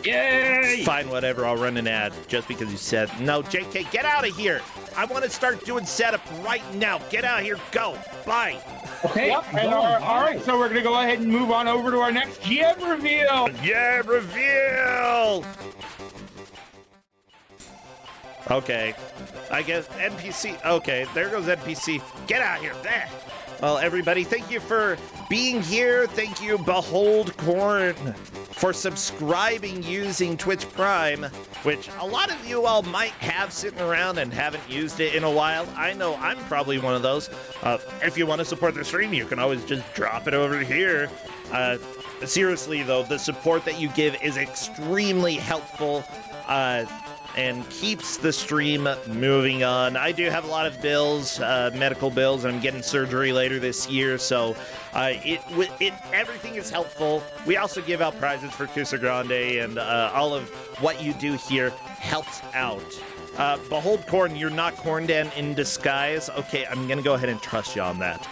Yay! Fine, whatever, I'll run an ad just because you said. No, JK, get out of here. I want to start doing setup right now. Get out of here, go. Bye. Okay, Yep, and all right, so we're going to go ahead and move on over to our next GM reveal. Yeah, reveal. Okay, I guess NPC. Okay, there goes NPC. Get out of here. There. Well, everybody, thank you for being here. Thank you, Behold Corn, for subscribing using Twitch Prime, which a lot of you all might have sitting around and haven't used it in a while. I know I'm probably one of those. If you want to support the stream, you can always just drop it over here. Seriously, though, the support that you give is extremely helpful. And keeps the stream moving on. I do have a lot of bills, medical bills, and I'm getting surgery later this year, so everything is helpful. We also give out prizes for Kusog7ande, and all of what you do here helps out. Behold Corn, you're not Corndan in disguise. Okay, I'm gonna go ahead and trust you on that.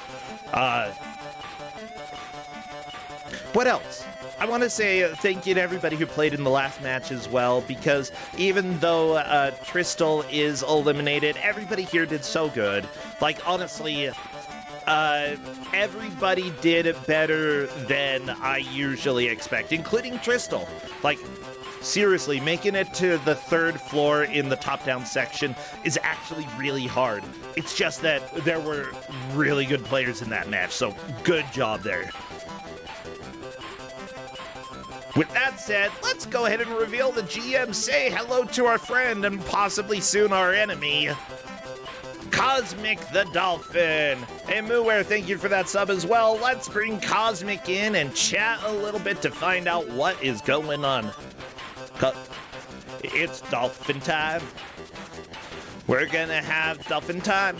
What else? I want to say thank you to everybody who played in the last match as well, because even though Tristal is eliminated, everybody here did so good. Like, honestly, everybody did better than I usually expect, including Tristal. Like, seriously, making it to the 3rd floor in the top-down section is actually really hard. It's just that there were really good players in that match, so good job there. With that said, let's go ahead and reveal the GM. Say hello to our friend and possibly soon our enemy, Cosmic the Dolphin. Hey, Mooware, thank you for that sub as well. Let's bring Cosmic in and chat a little bit to find out what is going on. It's dolphin time. We're gonna have dolphin time.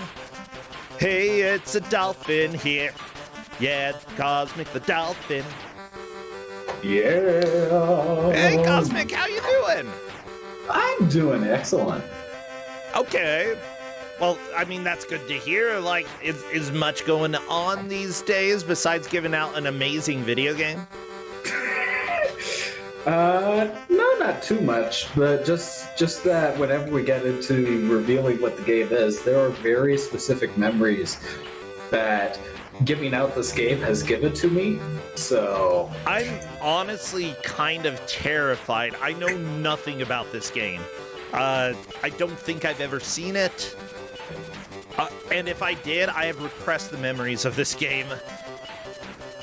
Hey, it's a dolphin here. Yeah, Cosmic the Dolphin. Yeah. Hey, Cosmic, how you doing? I'm doing excellent. Okay. Well, I mean, that's good to hear. Like, is much going on these days besides giving out an amazing video game? No, not too much, but just that whenever we get into revealing what the game is, there are very specific memories that giving out this game has given to me, so... I'm honestly kind of terrified. I know nothing about this game. I don't think I've ever seen it. And if I did, I have repressed the memories of this game.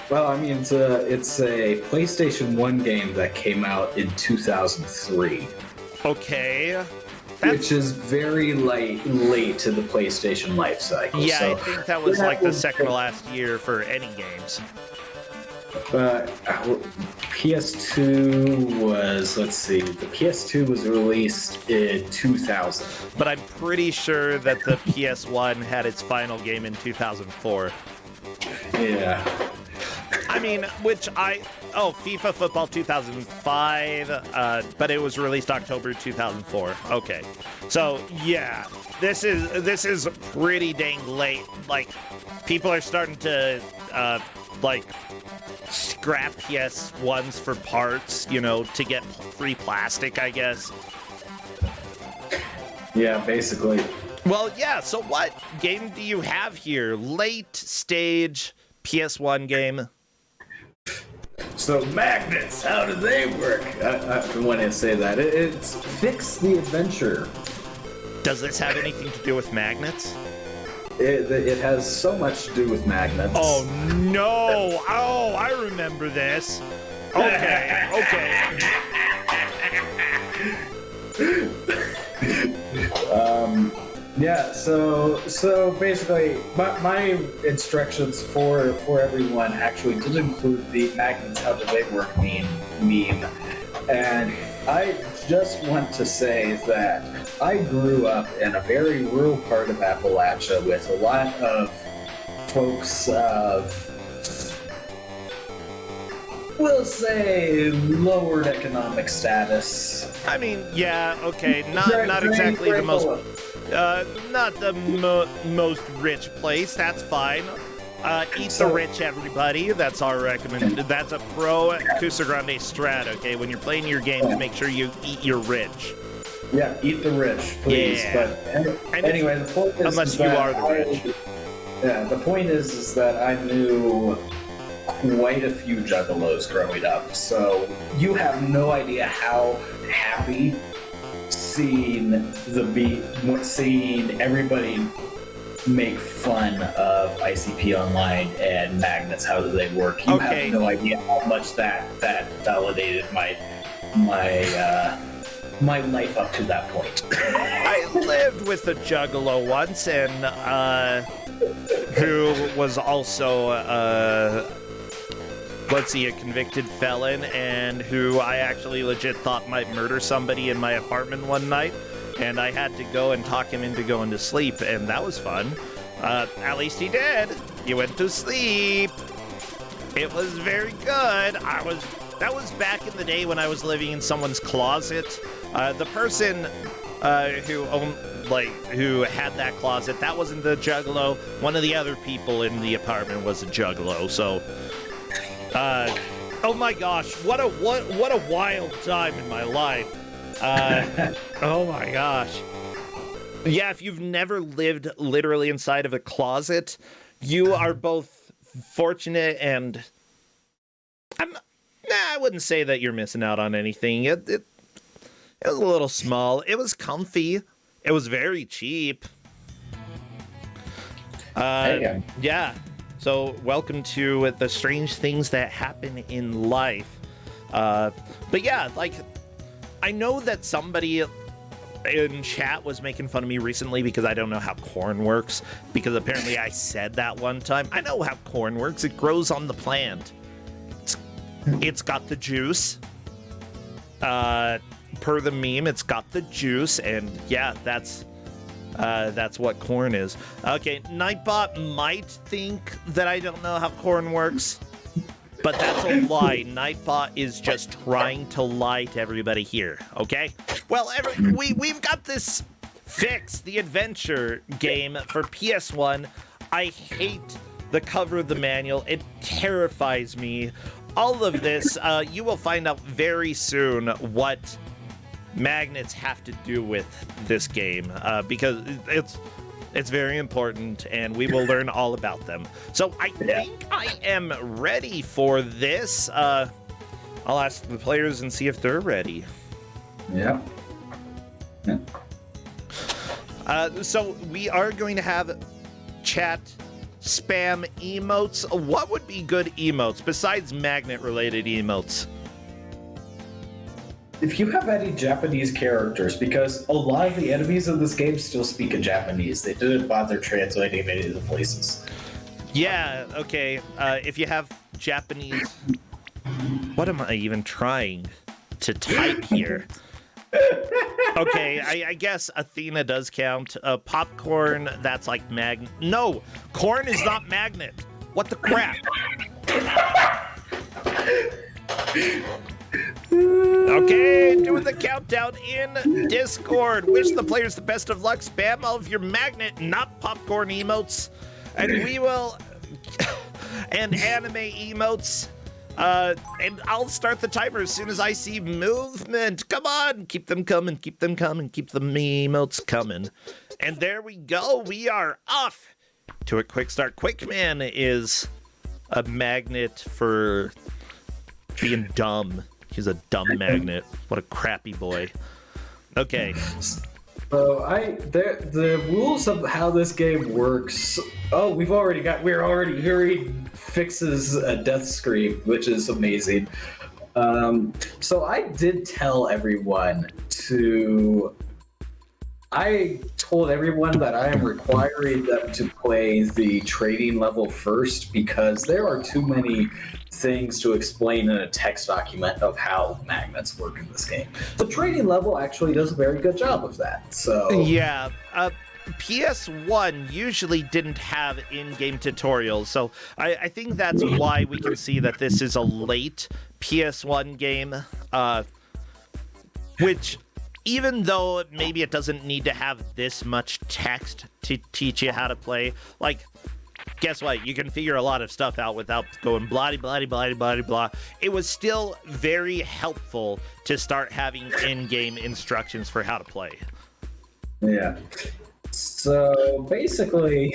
Well, I mean, it's a PlayStation 1 game that came out in 2003. Okay. Which is very late to the PlayStation life cycle. Yeah, so I think that was like the second to last year for any games. PS2 was, let's see, the PS2 was released in 2000. But I'm pretty sure that the PS1 had its final game in 2004. Yeah. I mean, FIFA Football 2005, but it was released October 2004. Okay, so yeah, this is pretty dang late. Like, people are starting to like scrap PS1s for parts, you know, to get free plastic, I guess. Yeah, basically. Well, yeah. So, what game do you have here? Late stage PS1 game. So magnets, how do they work? I want to say that. It's Phix the Adventure. Does this have anything to do with magnets? It has so much to do with magnets. Oh, no. Oh, I remember this. Okay, okay. Yeah, so basically, my instructions for everyone actually did include the magnets, how do they work meme. And I just want to say that I grew up in a very rural part of Appalachia with a lot of folks of, we'll say, lowered economic status. I mean, yeah, okay, not exactly the most... not the most rich place, that's fine. Eat the rich, everybody. That's our recommendation. That's a pro Kusog7ande strat, okay? When you're playing your games, make sure you eat your rich. Yeah, eat the rich, please. Yeah. But anyway, the point is unless is you that are the rich. the point is that I knew quite a few juggalos growing up, so you have no idea how happy seeing everybody make fun of ICP Online and magnets. How do they work? You have no idea how much that validated my life up to that point. I lived with a juggalo once, and who was also a convicted felon, and who I actually legit thought might murder somebody in my apartment one night, and I had to go and talk him into going to sleep, and that was fun. At least he did. He went to sleep. It was very good. That was back in the day when I was living in someone's closet. The person who had that closet, that wasn't the juggalo. One of the other people in the apartment was a juggalo. So, oh my gosh, what a wild time in my life. Oh my gosh. Yeah, if you've never lived literally inside of a closet, you are both fortunate and I wouldn't say that you're missing out on anything. It was a little small. It was comfy. It was very cheap. Yeah. So welcome to the strange things that happen in life. But yeah, like, I know that somebody in chat was making fun of me recently because I don't know how corn works, because apparently I said that one time. I know how corn works. It grows on the plant. It's got the juice. Per the meme, it's got the juice, and yeah, that's what corn is. Okay, Nightbot might think that I don't know how corn works, but that's a lie. Nightbot is just trying to lie to everybody here, okay? Well, we've got this Phix, the adventure game for PS1. I hate the cover of the manual. It terrifies me. All of this, you will find out very soon what magnets have to do with this game, because it's very important, and we will learn all about them. So I think I am ready for this. I'll ask the players and see if they're ready. Yeah. So we are going to have chat spam emotes. What would be good emotes besides magnet-related emotes? If you have any Japanese characters, because a lot of the enemies in this game still speak in Japanese. They didn't bother translating any of the voices. Yeah, okay. If you have Japanese... What am I even trying to type here? Okay, I guess Athena does count. Popcorn, that's like magnet. No! Corn is not magnet! What the crap? Okay, doing the countdown in Discord. Wish the players the best of luck. Spam all of your magnet, not popcorn emotes. And we will... and anime emotes. And I'll start the timer as soon as I see movement. Come on, keep them coming, keep them coming, keep the emotes coming. And there we go. We are off to a quick start. Quickman is a magnet for being dumb. He's a dumb magnet. What a crappy boy. Okay. So the rules of how this game works. Oh, we're already hearing Phix's death scream, which is amazing. So I did tell everyone I told everyone that I am requiring them to play the trading level first, because there are too many things to explain in a text document of how magnets work in this game. The trading level actually does a very good job of that. So yeah, PS1 usually didn't have in-game tutorials, so I think that's why we can see that this is a late PS1 game, which, even though maybe it doesn't need to have this much text to teach you how to play, like, guess what? You can figure a lot of stuff out without going blah blah blah blah blah. It was still very helpful to start having in-game instructions for how to play. Yeah. So basically,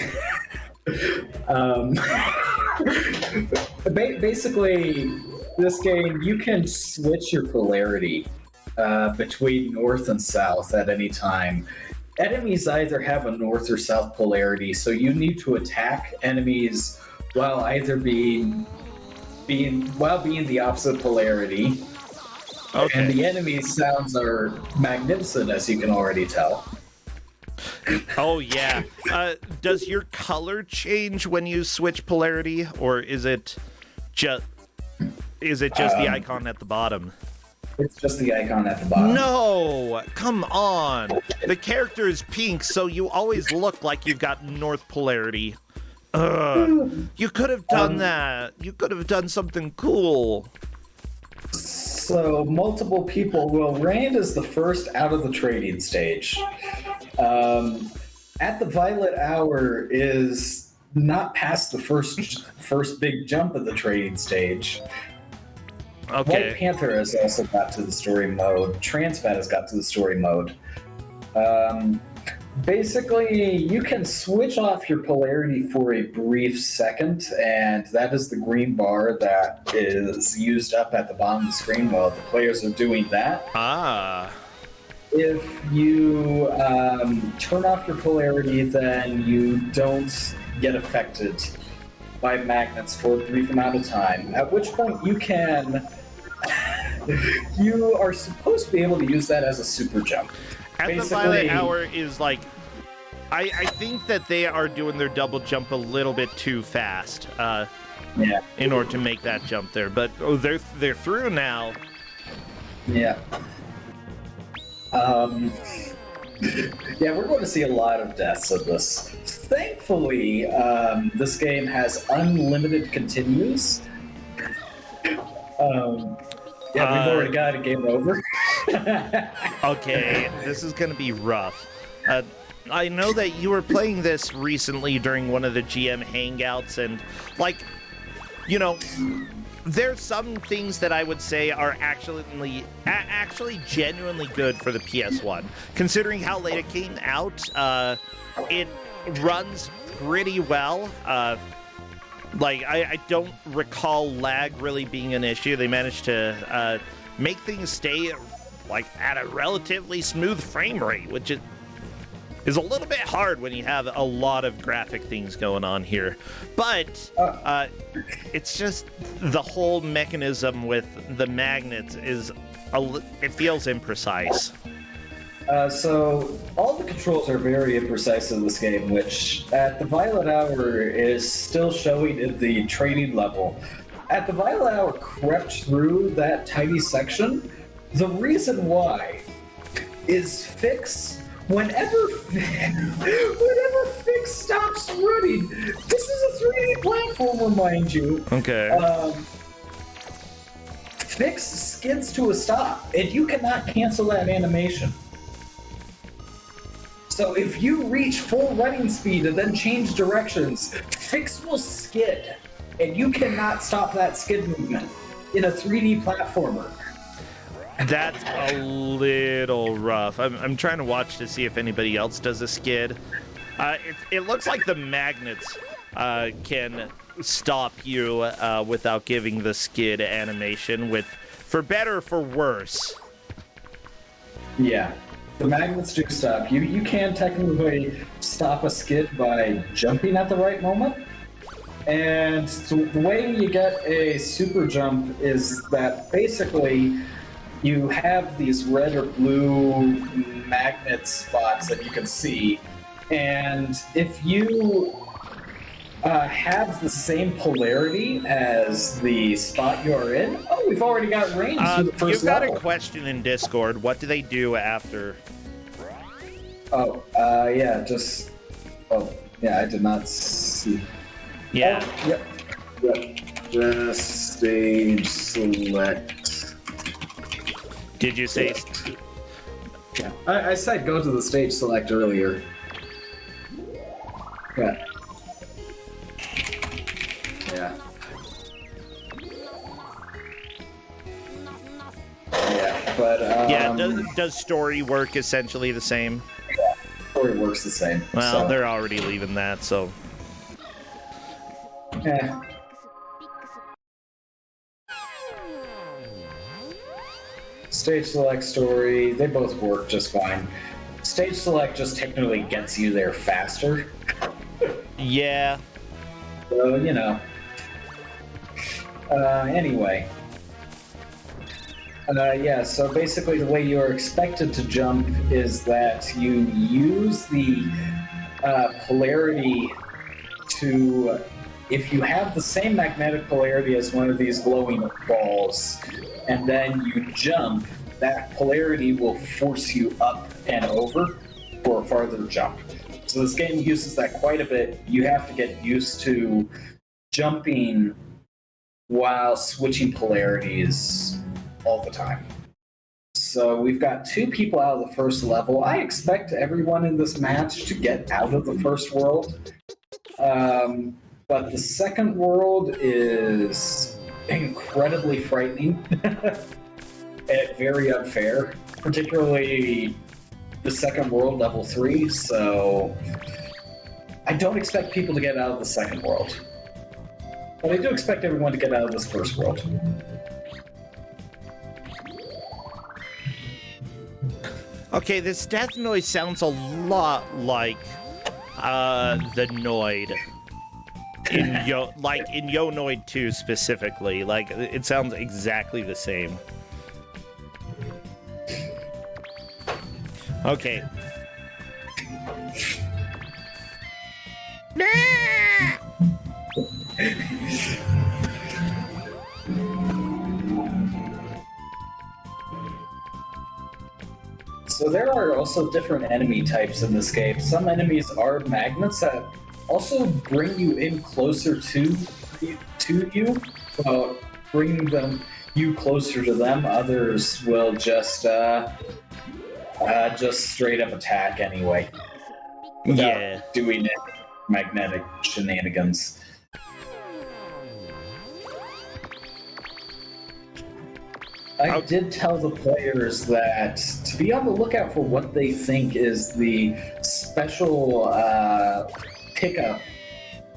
basically, this game you can switch your polarity between north and south at any time. Enemies either have a north or south polarity, so you need to attack enemies while either being the opposite polarity. Okay. And the enemy's sounds are magnificent, as you can already tell. Oh yeah. Does your color change when you switch polarity, or is it just the icon at the bottom? It's just the icon at the bottom. No, come on. The character is pink, so you always look like you've got north polarity. You could have done that. You could have done something cool. So multiple people will. Rand is the first out of the trading stage. At the Violet Hour is not past the first big jump of the trading stage. Okay. White Panther has also got to the story mode. Transfat has got to the story mode. Basically, you can switch off your polarity for a brief second, and that is the green bar that is used up at the bottom of the screen while the players are doing that. If you turn off your polarity, then you don't get affected by magnets for a brief amount of time, at which point you can... you are supposed to be able to use that as a super jump. At the Violet Hour is like... I think that they are doing their double jump a little bit too fast in order to make that jump there. But they're through now. Yeah. Yeah, we're going to see a lot of deaths of this. Thankfully, this game has unlimited continues. Yeah, we've already got a game over. Okay, this is going to be rough. I know that you were playing this recently during one of the GM hangouts, and, like, you know, there's some things that I would say are actually genuinely good for the PS1. Considering how late it came out, it runs pretty well. Like, I don't recall lag really being an issue. They managed to make things stay, like, at a relatively smooth frame rate, which is a little bit hard when you have a lot of graphic things going on here. But it's just the whole mechanism with the magnets it feels imprecise. So all the controls are very imprecise in this game, which at the Violet Hour is still showing at the training level. At the Violet Hour crept through that tiny section. The reason why is Phix. Whenever Phix stops running, this is a 3D platformer, mind you. Okay. Phix skids to a stop, and you cannot cancel that animation. So if you reach full running speed and then change directions, Phix will skid, and you cannot stop that skid movement in a 3D platformer. That's a little rough. I'm trying to watch to see if anybody else does a skid. It looks like the magnets can stop you without giving the skid animation, for better or for worse. Yeah, the magnets do stop. You can technically stop a skid by jumping at the right moment. And the way you get a super jump is that basically you have these red or blue magnet spots that you can see, and if you have the same polarity as the spot you're in, we've already got range for the first You've got level. a question in Discord. What do they do after? Yeah, I did not see. Yeah. Yep. Just stage select. Did you say? Yeah, I said go to the stage select earlier. Yeah. Yeah, does story work essentially the same? Yeah, story works the same. Well, so. they're already leaving that, so... Yeah. Stage select, story, they both work just fine. Stage select just technically gets you there faster. Yeah. So, you know. Anyway. Yeah, so basically the way you're expected to jump is that you use the polarity to... If you have the same magnetic polarity as one of these glowing balls, and then you jump, that polarity will force you up and over for a farther jump. So this game uses that quite a bit. You have to get used to jumping while switching polarities all the time. So we've got 2 people out of the first level. I expect everyone in this match to get out of the first world. But the second world is incredibly frightening and very unfair, particularly the second world, level 3. So I don't expect people to get out of the second world. But I do expect everyone to get out of this first world. Okay, this death noise sounds a lot like the Noid. In Yo Noid 2 specifically. Like, it sounds exactly the same. Okay. So there are also different enemy types in this game. Some enemies are magnets that also bring you in closer to you, bring you closer to them. Others will just straight up attack anyway, without doing it magnetic shenanigans. I did tell the players that to be on the lookout for what they think is the special pickup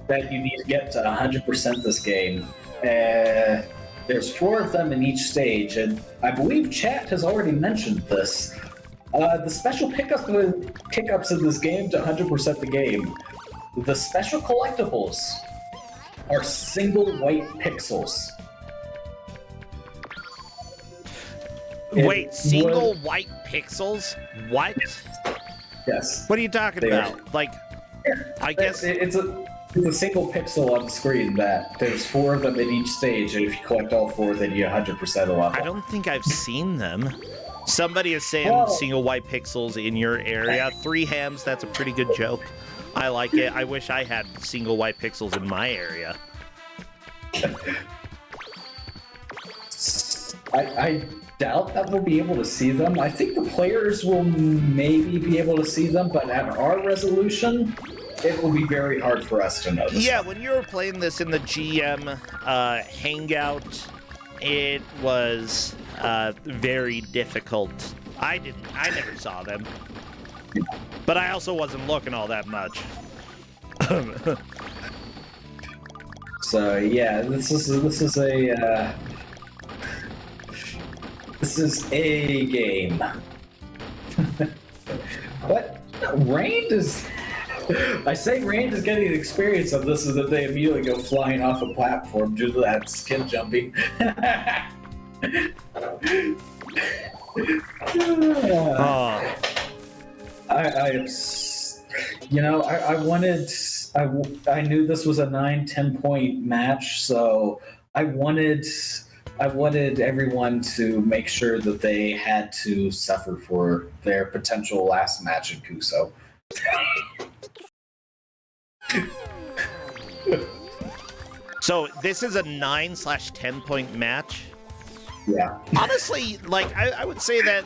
that you need to get to 100% this game. There's 4 of them in each stage, and I believe chat has already mentioned this. The special pickups in this game to 100% the game. The special collectibles are single white pixels. Wait, single white pixels? What? Yes. What are you talking about? Like, I guess it's a single pixel on the screen that there's 4 of them in each stage, and if you collect all 4, then you 100% a level. I don't think I've seen them. Somebody is saying single white pixels in your area. 3 hams, that's a pretty good joke. I like it. I wish I had single white pixels in my area. I doubt that we'll be able to see them. I think the players will maybe be able to see them, but at our resolution, it will be very hard for us to notice. Yeah, when you were playing this in the GM hangout, it was very difficult. I never saw them. But I also wasn't looking all that much. So yeah, this is a game. But Rain is... I say Rain is getting the experience of this is that they immediately go flying off a platform due to that skin jumping. I knew this was a 9-10 point match, so I wanted everyone to make sure that they had to suffer for their potential last match in Kuso. So this is a 9/10 point match. Yeah. Honestly, like I would say that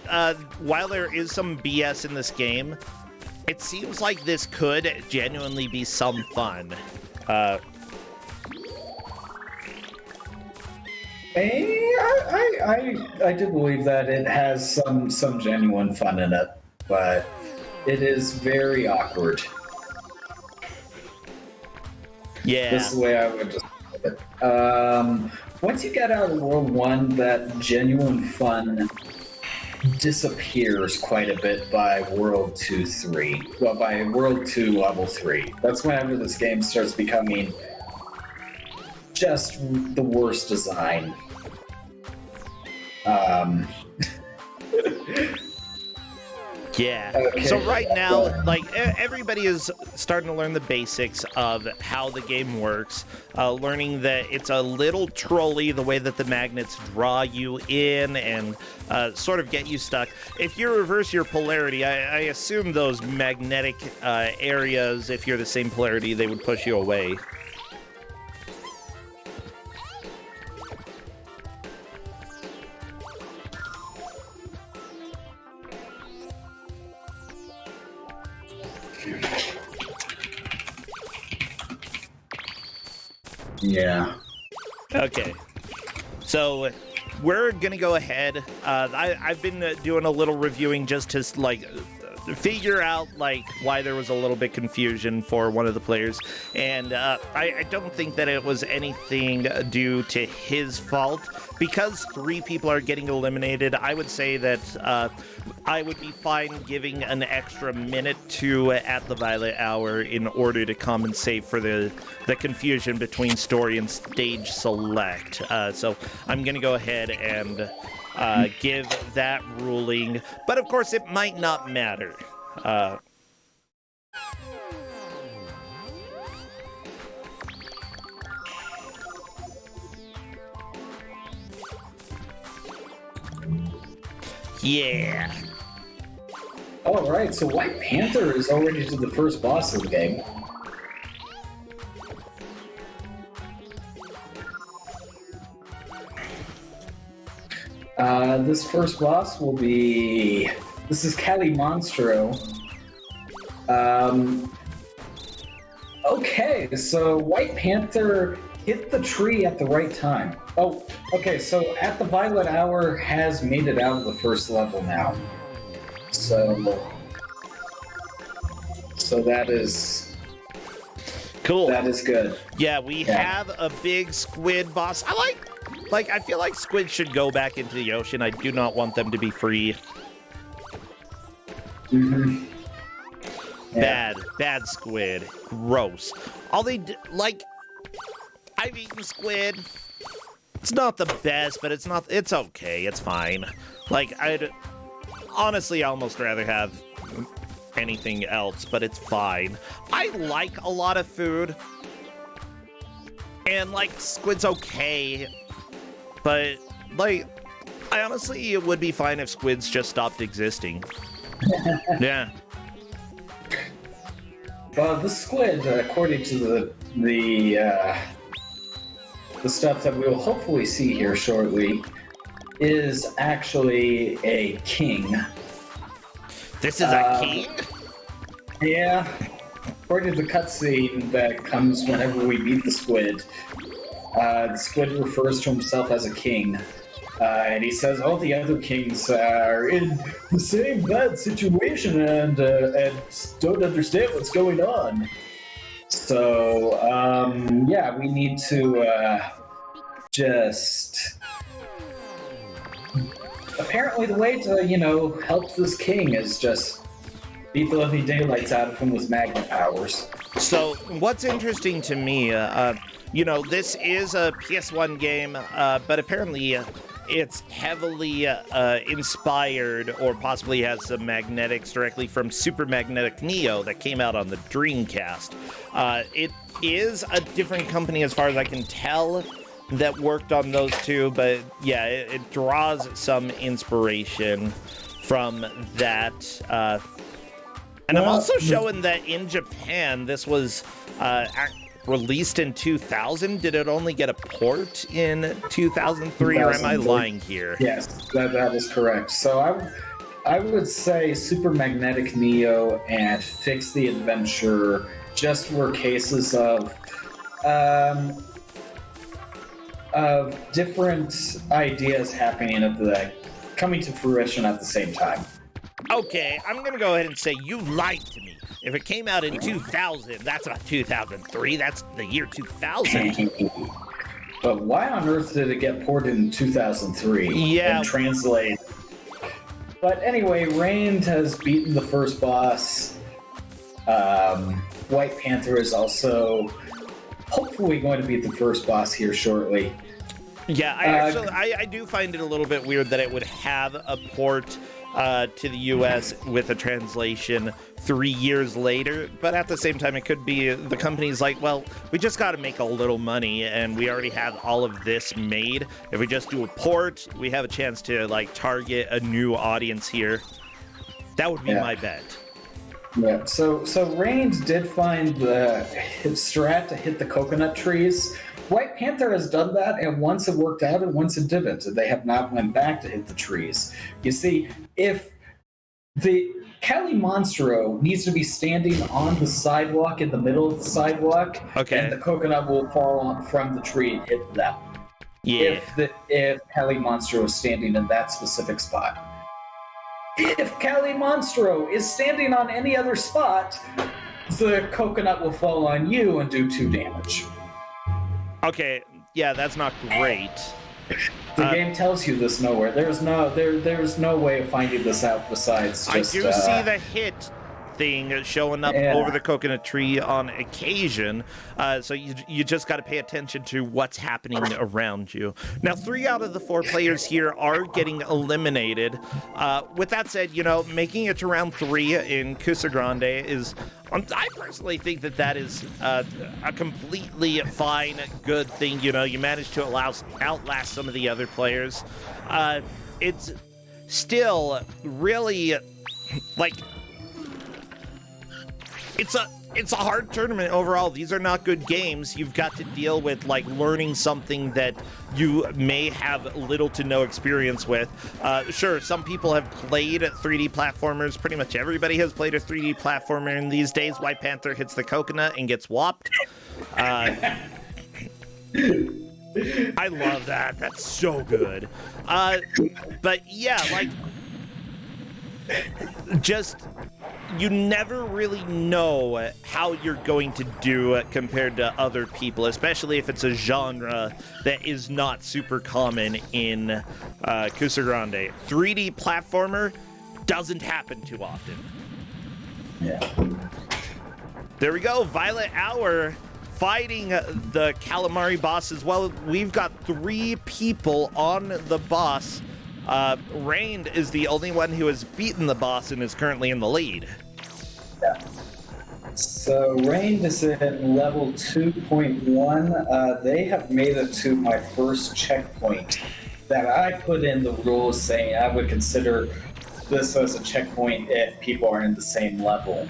while there is some BS in this game, it seems like this could genuinely be some fun. I do believe that it has some genuine fun in it, but it is very awkward. Yeah. This is the way I would just put it. Once you get out of World 1, that genuine fun disappears quite a bit by World 2, 3. Well, by World 2, Level 3. That's whenever this game starts becoming just the worst design. Yeah. Okay. So right now, like everybody is starting to learn the basics of how the game works, learning that it's a little trolley, the way that the magnets draw you in and sort of get you stuck. If you reverse your polarity, I assume those magnetic areas, if you're the same polarity, they would push you away. Yeah. Okay, so we're gonna go ahead. I've been doing a little reviewing just to like figure out like why there was a little bit confusion for one of the players, and I don't think that it was anything due to his fault. Because 3 people are getting eliminated, I would say that I would be fine giving an extra minute to at the Violet Hour in order to compensate for the confusion between story and stage select. So I'm going to go ahead and give that ruling, but of course it might not matter. Yeah. All right, so White Panther is already to the first boss of the game. This first boss will be... This is Cali Monstro. Okay, so White Panther hit the tree at the right time. Oh, okay, so At the Violet Hour has made it out of the first level now. So that is... Cool. That is good. Yeah, we have a big squid boss. I feel like squid should go back into the ocean. I do not want them to be free. Mm-hmm. Yeah. Bad squid. Gross. All they like, I've eaten squid. It's not the best, but it's okay. It's fine. Like, I'd honestly almost rather have anything else, but it's fine. I like a lot of food. And, like, squid's okay. But, like, I honestly, it would be fine if squids just stopped existing. Yeah. Well, the squid, according to the stuff that we will hopefully see here shortly, is actually a king. This is a king? Yeah. According to the cutscene that comes whenever we beat the squid refers to himself as a king. And he says all the other kings are in the same bad situation and don't understand what's going on. So, yeah, we need to just... Apparently the way to, help this king is just beat the living daylights out of him with magnet powers. So, what's interesting to me, this is a PS1 game, but apparently... it's heavily inspired, or possibly has some magnetics directly from Super Magnetic Neo that came out on the Dreamcast. It is a different company as far as I can tell that worked on those two, but yeah, it draws some inspiration from that. And I'm also showing that in Japan, this was released in 2000. Did it only get a port in 2003, or am I lying here? Yes, that is correct. So I would say Super Magnetic Neo and Phix the Adventure just were cases of of different ideas happening coming to fruition at the same time. Okay, I'm gonna go ahead and say you lied to me. If it came out in 2000, that's not 2003, that's the year 2000. But why on earth did it get ported in 2003 and translated? But anyway, Reigned has beaten the first boss. White Panther is also hopefully going to beat the first boss here shortly. Yeah, I do find it a little bit weird that it would have a port to the US with a translation 3 years later, but at the same time it could be the company's like, well, we just got to make a little money and we already have all of this made. If we just do a port, we have a chance to like target a new audience here. That would be my bet. Yeah, so Reigned did find the strat to hit the coconut trees. White Panther has done that, and once it worked out and once it didn't. They have not went back to hit the trees. You see, if the Cali Monstro needs to be standing on the sidewalk in the middle of the sidewalk, and the coconut will fall on from the tree and hit them. Yeah. If Cali Monstro is standing in that specific spot. If Cali Monstro is standing on any other spot, the coconut will fall on you and do 2 damage. Okay, yeah, that's not great. The game tells you this nowhere. There's no way of finding this out besides just... I do see the hit thing showing up over the coconut tree on occasion, so you just got to pay attention to what's happening around you. Now, 3 out of the 4 players here are getting eliminated. With that said, you know, making it to round 3 in Kusog7ande is... I personally think that is a completely fine, good thing. You know, you managed to outlast some of the other players. It's still really, like... It's a hard tournament overall. These are not good games. You've got to deal with like learning something that you may have little to no experience with. Sure, some people have played 3D platformers. Pretty much everybody has played a 3D platformer in these days. White Panther hits the coconut and gets whopped. I love that. That's so good. But yeah, like, just... you never really know how you're going to do compared to other people, especially if it's a genre that is not super common in Kusog7ande. 3D platformer doesn't happen too often. Yeah. There we go, Violet Hour fighting the Calamari boss as well. We've got 3 people on the boss. Reigned is the only one who has beaten the boss and is currently in the lead. Yeah. So Reigned is at level 2.1. They have made it to my first checkpoint that I put in the rules saying I would consider this as a checkpoint if people are in the same level.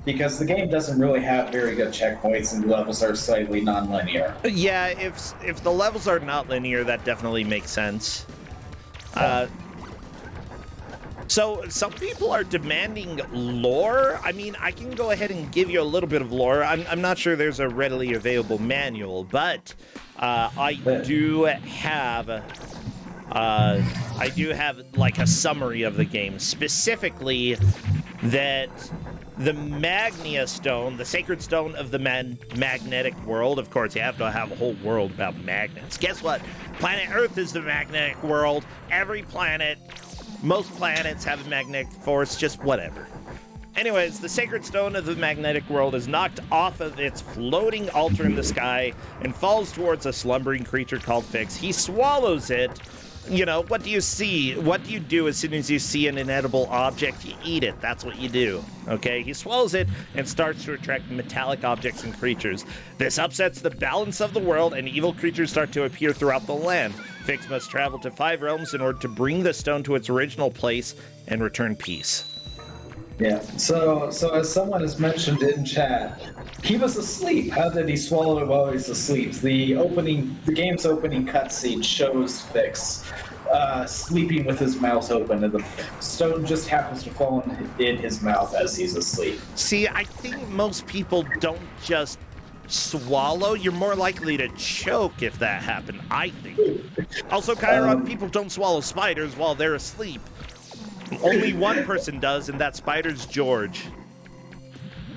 Because the game doesn't really have very good checkpoints and the levels are slightly non-linear. Yeah, if the levels are not linear, that definitely makes sense. So some people are demanding lore. I mean, I can go ahead and give you a little bit of lore. I'm not sure there's a readily available manual, but I do have like a summary of the game, specifically that the Magnia Stone, the sacred stone of the magnetic world. Of course, you have to have a whole world about magnets. Guess what? Planet Earth is the magnetic world. Every planet, most planets have a magnetic force, just whatever. Anyways, the sacred stone of the magnetic world is knocked off of its floating altar in the sky and falls towards a slumbering creature called Phix. He swallows it. You know, what do you see? What do you do as soon as you see an inedible object? You eat it. That's what you do. Okay? He swallows it and starts to attract metallic objects and creatures. This upsets the balance of the world, and evil creatures start to appear throughout the land. Phix must travel to 5 realms in order to bring the stone to its original place and return peace. Yeah, so as someone has mentioned in chat, he was asleep. How did he swallow it while he was asleep? The game's opening cutscene shows Phix sleeping with his mouth open, and the stone just happens to fall in his mouth as he's asleep. See, I think most people don't just swallow, you're more likely to choke if that happened, I think. Also, Chiron, people don't swallow spiders while they're asleep. Only one person does, and that spider's George.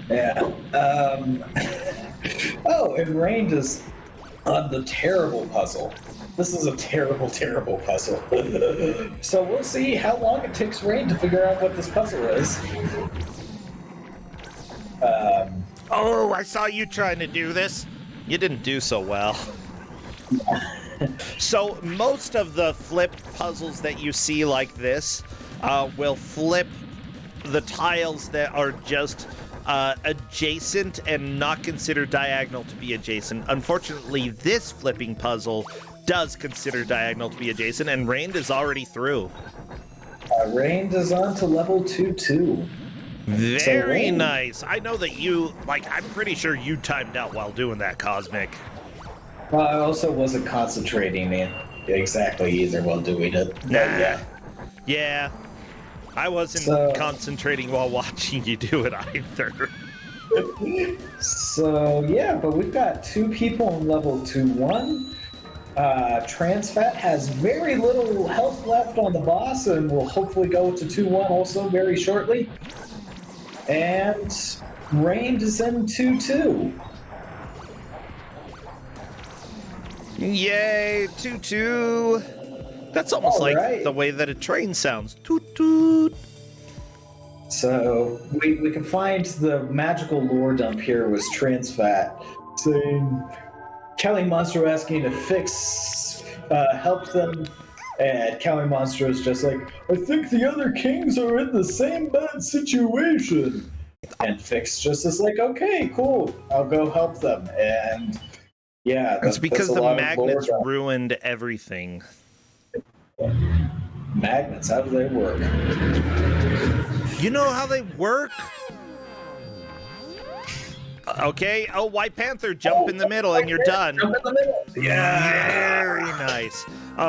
Yeah. Oh, and Rain is on the terrible puzzle. This is a terrible, terrible puzzle. So we'll see how long it takes Rain to figure out what this puzzle is. Oh, I saw you trying to do this. You didn't do so well. So most of the flipped puzzles that you see like this will flip the tiles that are just adjacent and not considered diagonal to be adjacent. Unfortunately, this flipping puzzle does consider diagonal to be adjacent, and Rain is already through. Rain is on to level 2-2. Very nice. I know that you, I'm pretty sure you timed out while doing that, Cosmic. Well, I also wasn't concentrating exactly either while doing it. Nah. Yeah. I wasn't concentrating while watching you do it either. So, yeah, but we've got 2 people in level 2-1. Transfat has very little health left on the boss and will hopefully go to 2-1 also very shortly. And Rain is in 2-2. Yay, 2-2. That's almost like the way that a train sounds. Toot toot. So we can find the magical lore dump here was Transfat saying Kelly Monster asking if Phix helped them, and Kelly Monster is just like, I think the other kings are in the same bad situation. And Phix just is like, okay, cool, I'll go help them. And yeah, it's because the magnets ruined everything. Magnets, how do they work? You know how they work? Okay. Oh, White Panther, jump in the middle and you're done. Jump in the middle. Yeah. Very nice.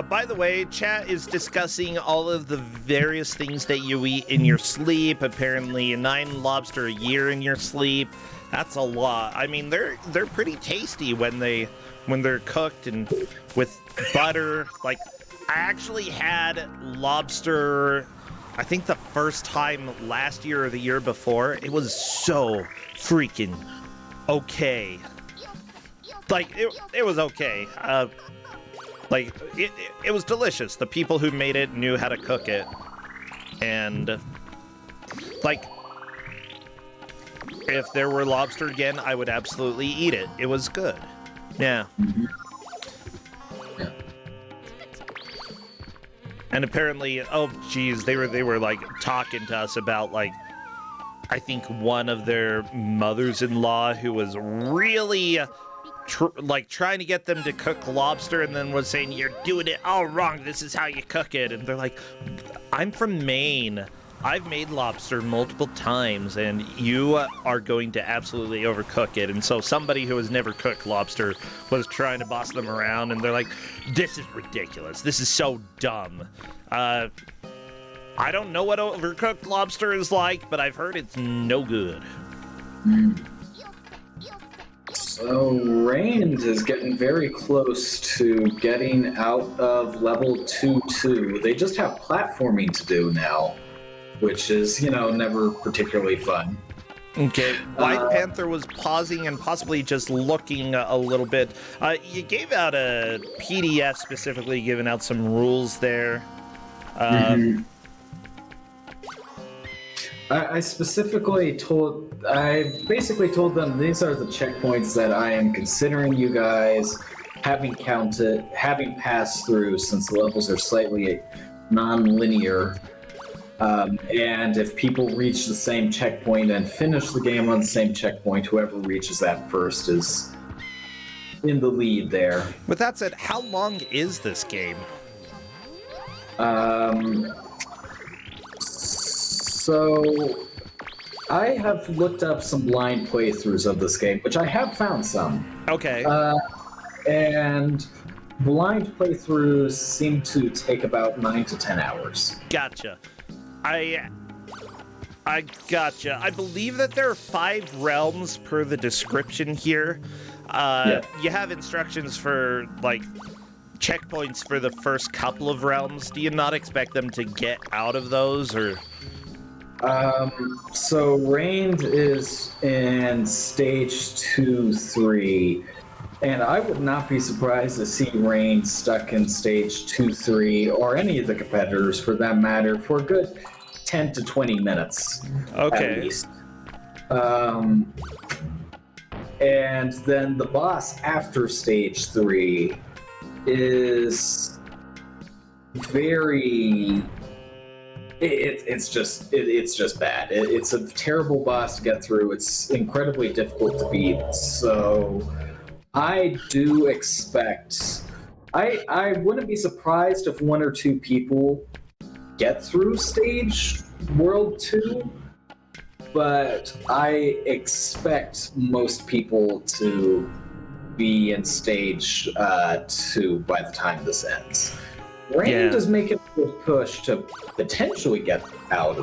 By the way, chat is discussing all of the various things that you eat in your sleep. Apparently, 9 lobster a year in your sleep. That's a lot. I mean, they're pretty tasty when they're cooked and with butter. Like, I actually had lobster, I think the first time last year or the year before. It was so freaking okay. Like, it was okay. Like, it was delicious. The people who made it knew how to cook it. And, like, if there were lobster again, I would absolutely eat it. It was good. Yeah. Mm-hmm. Yeah. And apparently, oh geez, they were like talking to us about, like, I think one of their mothers-in-law who was really trying to get them to cook lobster, and then was saying, you're doing it all wrong, this is how you cook it. And they're like, I'm from Maine, I've made lobster multiple times, and you are going to absolutely overcook it. And so somebody who has never cooked lobster was trying to boss them around, and they're like, this is ridiculous, this is so dumb. I don't know what overcooked lobster is like, but I've heard it's no good. So Rain is getting very close to getting out of level 2-2. They just have platforming to do now, which is, never particularly fun. Okay, White Panther was pausing and possibly just looking a little bit. You gave out a PDF specifically giving out some rules there. I basically told them these are the checkpoints that I am considering you guys having passed through, since the levels are slightly non-linear. And if people reach the same checkpoint and finish the game on the same checkpoint, whoever reaches that first is in the lead there. With that said, how long is this game? So I have looked up some blind playthroughs of this game, which I have found some. Okay. And blind playthroughs seem to take about 9 to 10 hours. Gotcha. I gotcha. I believe that there are 5 realms per the description here. you have instructions for, like, checkpoints for the first couple of realms. Do you not expect them to get out of those, or? So Reigned is in stage 2, 3, and I would not be surprised to see Reigned stuck in stage 2, 3, or any of the competitors for that matter, for a good 10 to 20 minutes. Okay. At least. And then the boss after stage 3 is very... It's just bad. It's a terrible boss to get through. It's incredibly difficult to beat. So I do expect... I wouldn't be surprised if 1 or 2 people get through stage World 2, but I expect most people to be in stage 2 by the time this ends. Reigned is making a push to potentially get out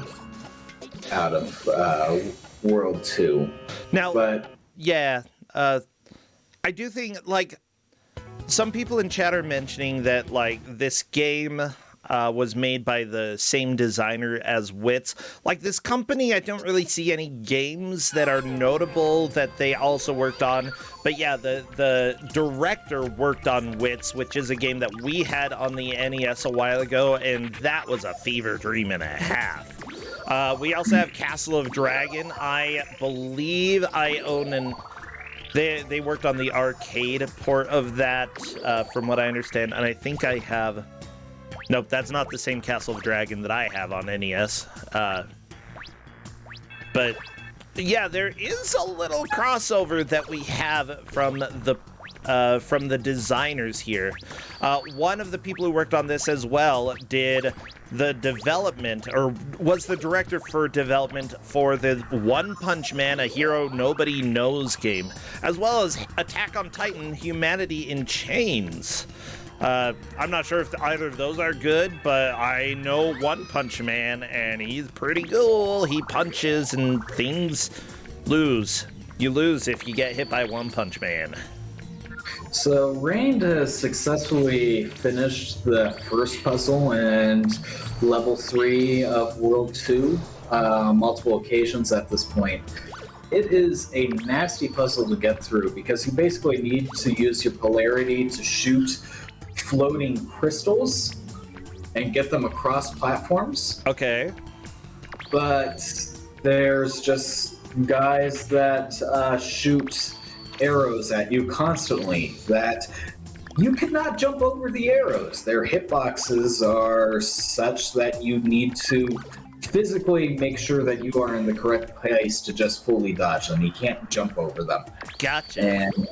of World 2. Now, but I do think, like, some people in chat are mentioning that, like, this game was made by the same designer as Wits. Like, this company, I don't really see any games that are notable that they also worked on. But yeah, the director worked on Wits, which is a game that we had on the NES a while ago, and that was a fever dream and a half. We also have Castle of Dragon. I believe I own an... They worked on the arcade port of that, from what I understand, and I think I have... Nope, that's not the same Castle of Dragon that I have on NES. But yeah, there is a little crossover that we have from the designers here. One of the people who worked on this as well did the development, or was the director for development for the One Punch Man, A Hero Nobody Knows game, as well as Attack on Titan, Humanity in Chains. I'm not sure if either of those are good, but I know One Punch Man, and he's pretty cool. He punches and things lose. You lose if you get hit by One Punch Man. So Reigned has successfully finished the first puzzle and level 3 of World 2 multiple occasions at this point. It is a nasty puzzle to get through because you basically need to use your polarity to shoot floating crystals and get them across platforms. Okay. But there's just guys that shoot arrows at you constantly that you cannot jump over the arrows. Their hitboxes are such that you need to physically make sure that you are in the correct place to just fully dodge them. You can't jump over them. Gotcha. And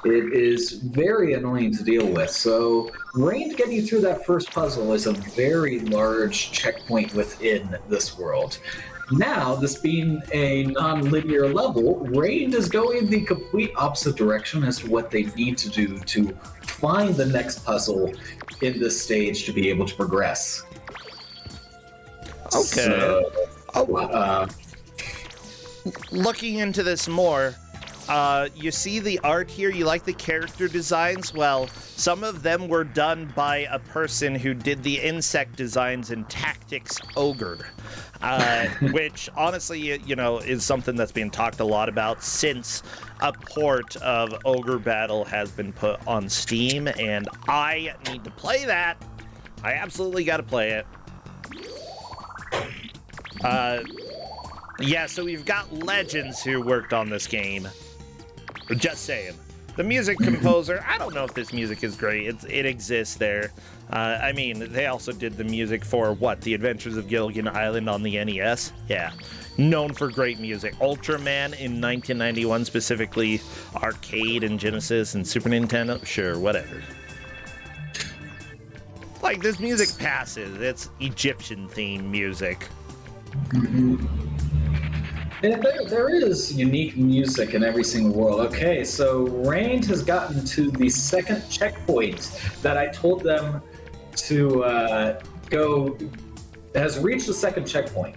it is very annoying to deal with. So Reigned getting you through that first puzzle is a very large checkpoint within this world. Now, this being a non-linear level, Reigned is going the complete opposite direction as to what they need to do to find the next puzzle in this stage to be able to progress. Okay. So, looking into this more, you see the art here, you like the character designs? Well, some of them were done by a person who did the insect designs in Tactics Ogre, which honestly, you know, is something that's being talked a lot about since a port of Ogre Battle has been put on Steam, and I need to play that. I absolutely got to play it. Yeah, so we've got Legends who worked on this game. Just saying. The music composer, I don't know if this music is great. It exists there. I mean, they also did the music for, what, The Adventures of Gilligan Island on the NES? Yeah. Known for great music. Ultraman in 1991, specifically arcade and Genesis and Super Nintendo? Sure, whatever. Like, this music passes. It's Egyptian-themed music. And there is unique music in every single world. Okay, so Reigned has gotten to the second checkpoint that I told them to go, has reached the second checkpoint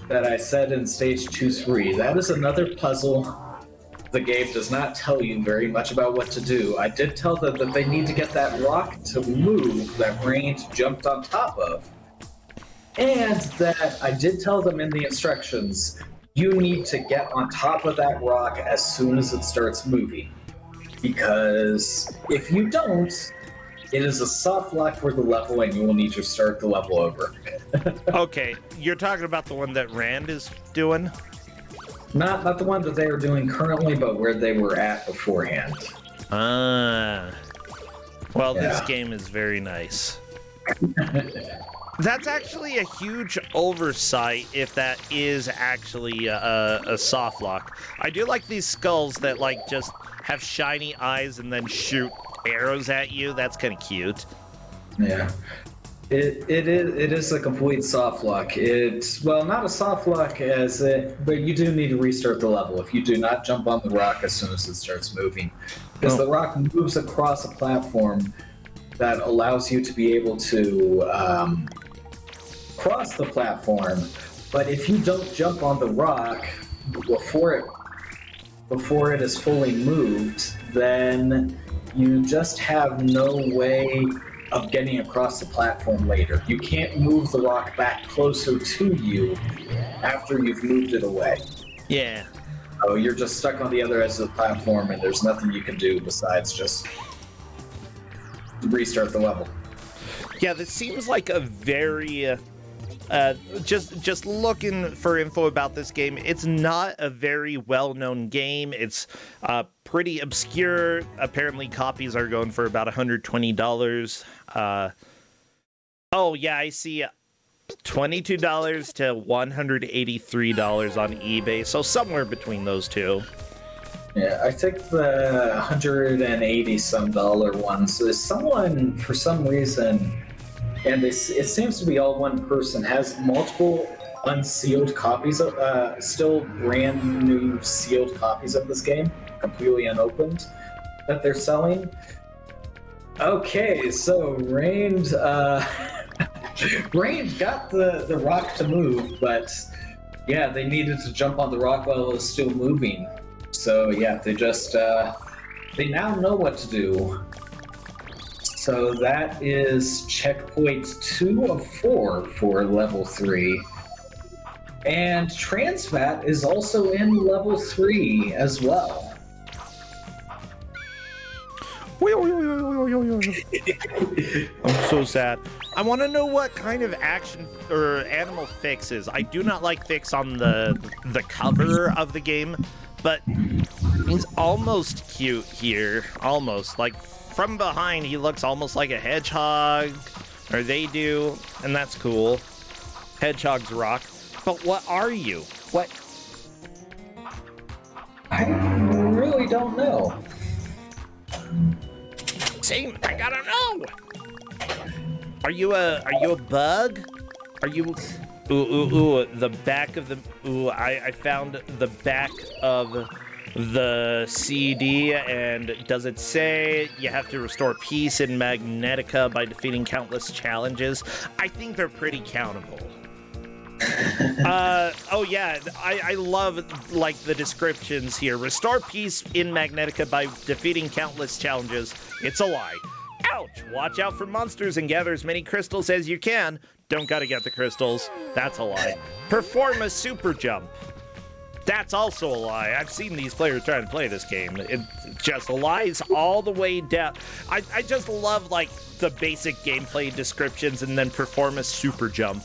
that I said in stage 2-3. That is another puzzle the game does not tell you very much about what to do. I did tell them that they need to get that rock to move that Range jumped on top of. And that I did tell them in the instructions, you need to get on top of that rock as soon as it starts moving. Because if you don't, it is a soft lock for the level and you will need to start the level over. Okay, you're talking about the one that Rand is doing? Not the one that they are doing currently, but where they were at beforehand. Well, this Yeah. game is very nice. That's actually a huge oversight if that is actually a soft lock. I do like these skulls that like just have shiny eyes and then shoot arrows at you. That's kind of cute. Yeah. It is a complete soft lock. It's, well, not a soft lock as it, but you do need to restart the level if you do not jump on the rock as soon as it starts moving. Because the rock moves across a platform that allows you to be able to cross the platform. But if you don't jump on the rock before it is fully moved, then you just have no way of getting across the platform later. You can't move the rock back closer to you after you've moved it away. Yeah. So you're just stuck on the other edge of the platform and there's nothing you can do besides just restart the level. Yeah, this seems like a very... just looking for info about this game, it's not a very well-known game. It's pretty obscure. Apparently copies are going for about $120. Oh yeah, I see $22 to $183 on eBay, so somewhere between those two. Yeah, I think the $180 some ones is someone, for some reason, and it seems to be all one person, has multiple unsealed copies of, still brand new sealed copies of this game, completely unopened, that they're selling. Okay, so Rain got the rock to move, but yeah, they needed to jump on the rock while it was still moving. So yeah, they just, they now know what to do. So that is checkpoint 2 of 4 for level 3. And trans fat is also in level 3 as well. I'm so sad. I want to know what kind of action or animal Phix is. I do not like Phix on the cover of the game, but he's almost cute here. Almost. Like, from behind, he looks almost like a hedgehog, or they do, and that's cool. Hedgehogs rock. But what are you? What? I really don't know. Same, I gotta know. Are you a bug? Are you? Ooh, the back of the. Ooh, I found the back of the CD, and does it say you have to restore peace in Magnetica by defeating countless challenges? I think they're pretty countable. Oh yeah, I love like the descriptions here. Restore peace in Magnetica by defeating countless challenges. It's a lie. Ouch! Watch out for monsters and gather as many crystals as you can. Don't gotta get the crystals. That's a lie. Perform a super jump. That's also a lie. I've seen these players try to play this game. It just lies all the way down. I just love like the basic gameplay descriptions and then perform a super jump.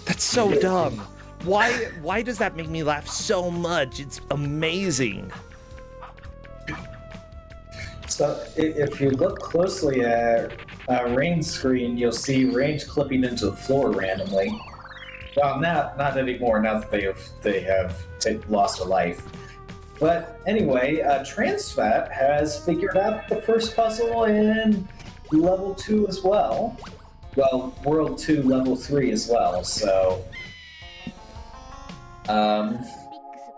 That's so dumb. Why does that make me laugh so much? It's amazing. So if you look closely at Rain's screen, you'll see Range clipping into the floor randomly. Well, not anymore. Now that they have lost a life. But anyway, Transfat has figured out the first puzzle in level 2 as well. Well, World 2, level 3 as well. So,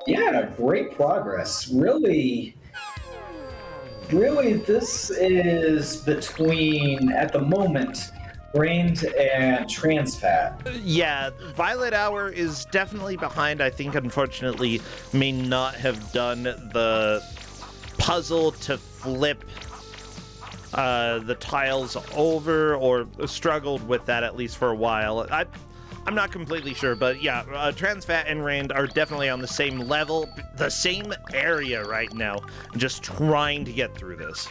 yeah, great progress. Really, this is between, at the moment, Brained and trans fat. Yeah, Violet Hour is definitely behind. I think, unfortunately, may not have done the puzzle to flip the tiles over, or struggled with that at least for a while. I'm not completely sure, but yeah, Trans Fat and Rand are definitely on the same level, the same area right now, just trying to get through this.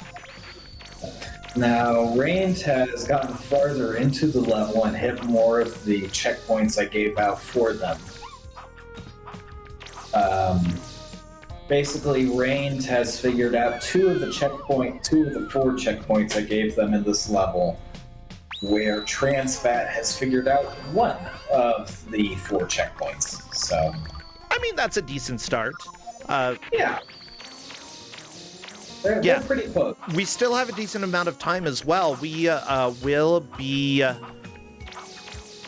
Now, Rand has gotten farther into the level and hit more of the checkpoints I gave out for them. Basically, Rand has figured out two of the 4 checkpoints I gave them in this level, where Trans Fat has figured out one of the 4 checkpoints. So, I mean, that's a decent start. Yeah. They're pretty close. We still have a decent amount of time as well. We will be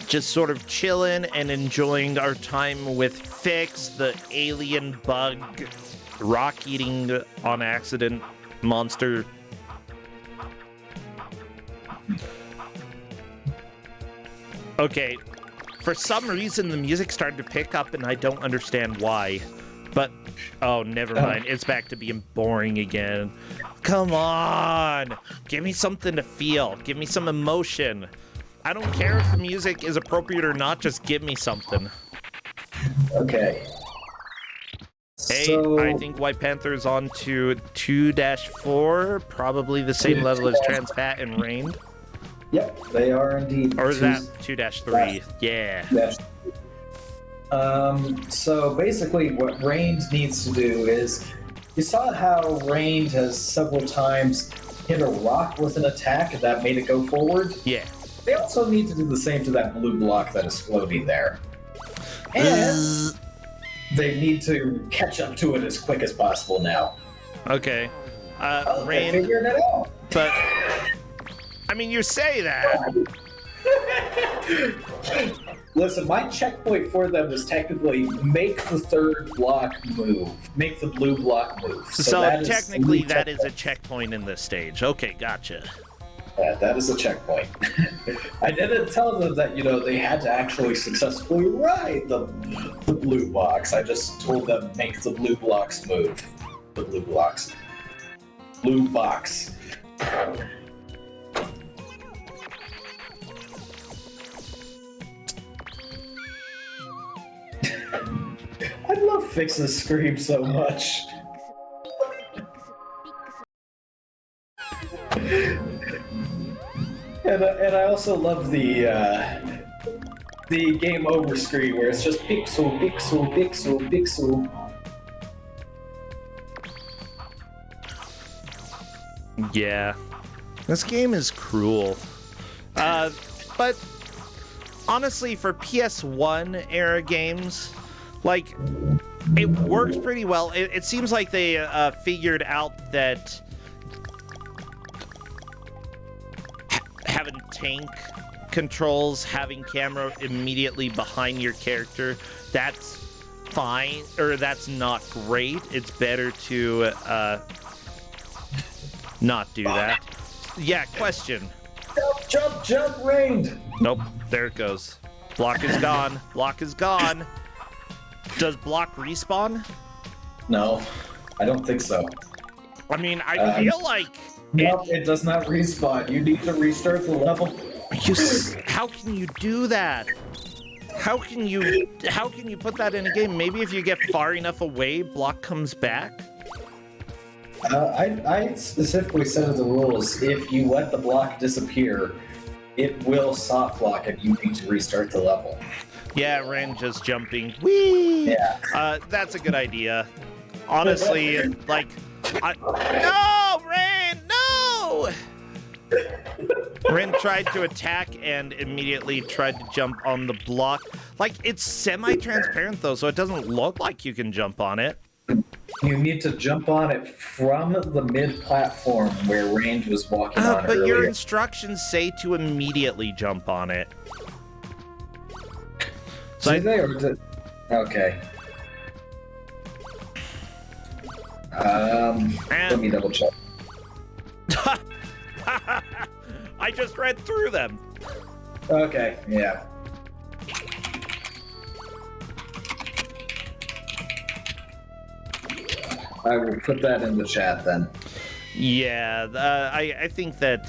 just sort of chilling and enjoying our time with Phix, the alien bug, rock-eating on accident monster. Okay, for some reason the music started to pick up and I don't understand why. But, oh, never mind. It's back to being boring again. Come on! Give me something to feel. Give me some emotion. I don't care if the music is appropriate or not, just give me something. Okay. Hey, So, I think White Panther's on to 2-4, probably the same level as Trans Fat and Rained. Yep, they are indeed. Or is that 2-3? Yeah. Yes. So basically what Rained needs to do is, you saw how Rained has several times hit a rock with an attack and that made it go forward? Yeah. They also need to do the same to that blue block that is floating there. And they need to catch up to it as quick as possible now. Okay. They Rained, figured it out. but I mean, you say that. Listen, my checkpoint for them is technically make the 3rd block move. Make the blue block move. So that technically is that is a checkpoint in this stage. Okay, gotcha. Yeah, that is a checkpoint. I didn't tell them that, they had to actually successfully ride the blue blocks. I just told them make the blue blocks move. The blue blocks. Blue box. I love Phix's scream so much. And I also love the game over screen where it's just pixel, pixel, pixel, pixel. Yeah. This game is cruel. But honestly, for PS1 era games, like, it works pretty well. It seems like they figured out that having tank controls, having camera immediately behind your character, that's fine, or that's not great. It's better to not do that. Yeah, question. Jump, jump, jump, Rained! Nope, there it goes. Block is gone. Block is gone. Does block respawn? No, I don't think so. I mean, I feel like... No, it does not respawn. You need to restart the level. How can you do that? How can you put that in a game? Maybe if you get far enough away, block comes back? I specifically said in the rules, if you let the block disappear, it will soft lock and you need to restart the level. Yeah, Ren just jumping. Whee! Yeah. That's a good idea. Honestly, like... No, Ren! No! Ren tried to attack and immediately tried to jump on the block. Like, it's semi-transparent, though, so it doesn't look like you can jump on it. You need to jump on it from the mid-platform where Range was walking on But earlier. your instructions say to immediately jump on it. So Okay. Let me double check. I just read through them. Okay, yeah. I will put that in the chat then. Yeah, I think that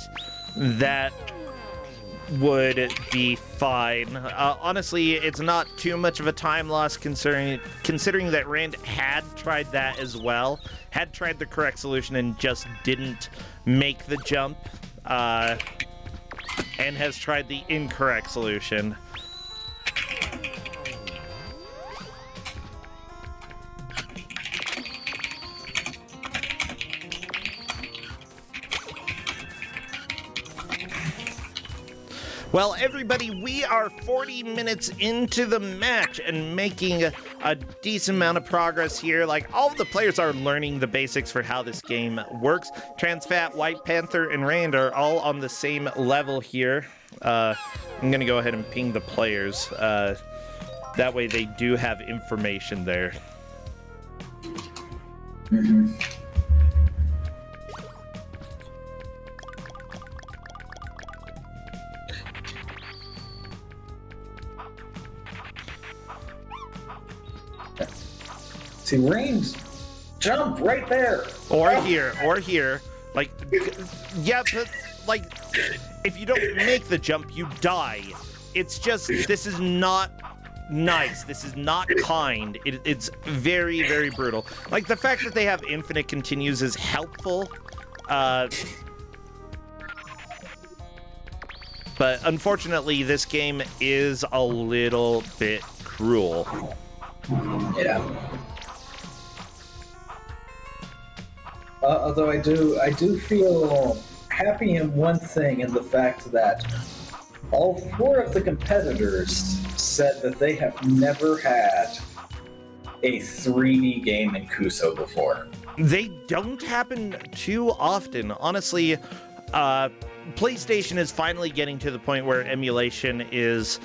would be fine. Honestly, it's not too much of a time loss considering that Rand had tried that as well, had tried the correct solution and just didn't make the jump, and has tried the incorrect solution. Well, everybody, we are 40 minutes into the match and making a decent amount of progress here. Like, all of the players are learning the basics for how this game works. Transfat, White Panther, and Rand are all on the same level here. I'm going to go ahead and ping the players. That way they do have information there. Mm-hmm. See, range, jump right there. Or here. Like, yeah, but, like, if you don't make the jump, you die. It's just, this is not nice. This is not kind. It's very, very brutal. Like, the fact that they have infinite continues is helpful. But unfortunately, this game is a little bit cruel. Yeah. Although I do feel happy in one thing, in the fact that all 4 of the competitors said that they have never had a 3D game in Kuso before. They don't happen too often. Honestly, PlayStation is finally getting to the point where emulation is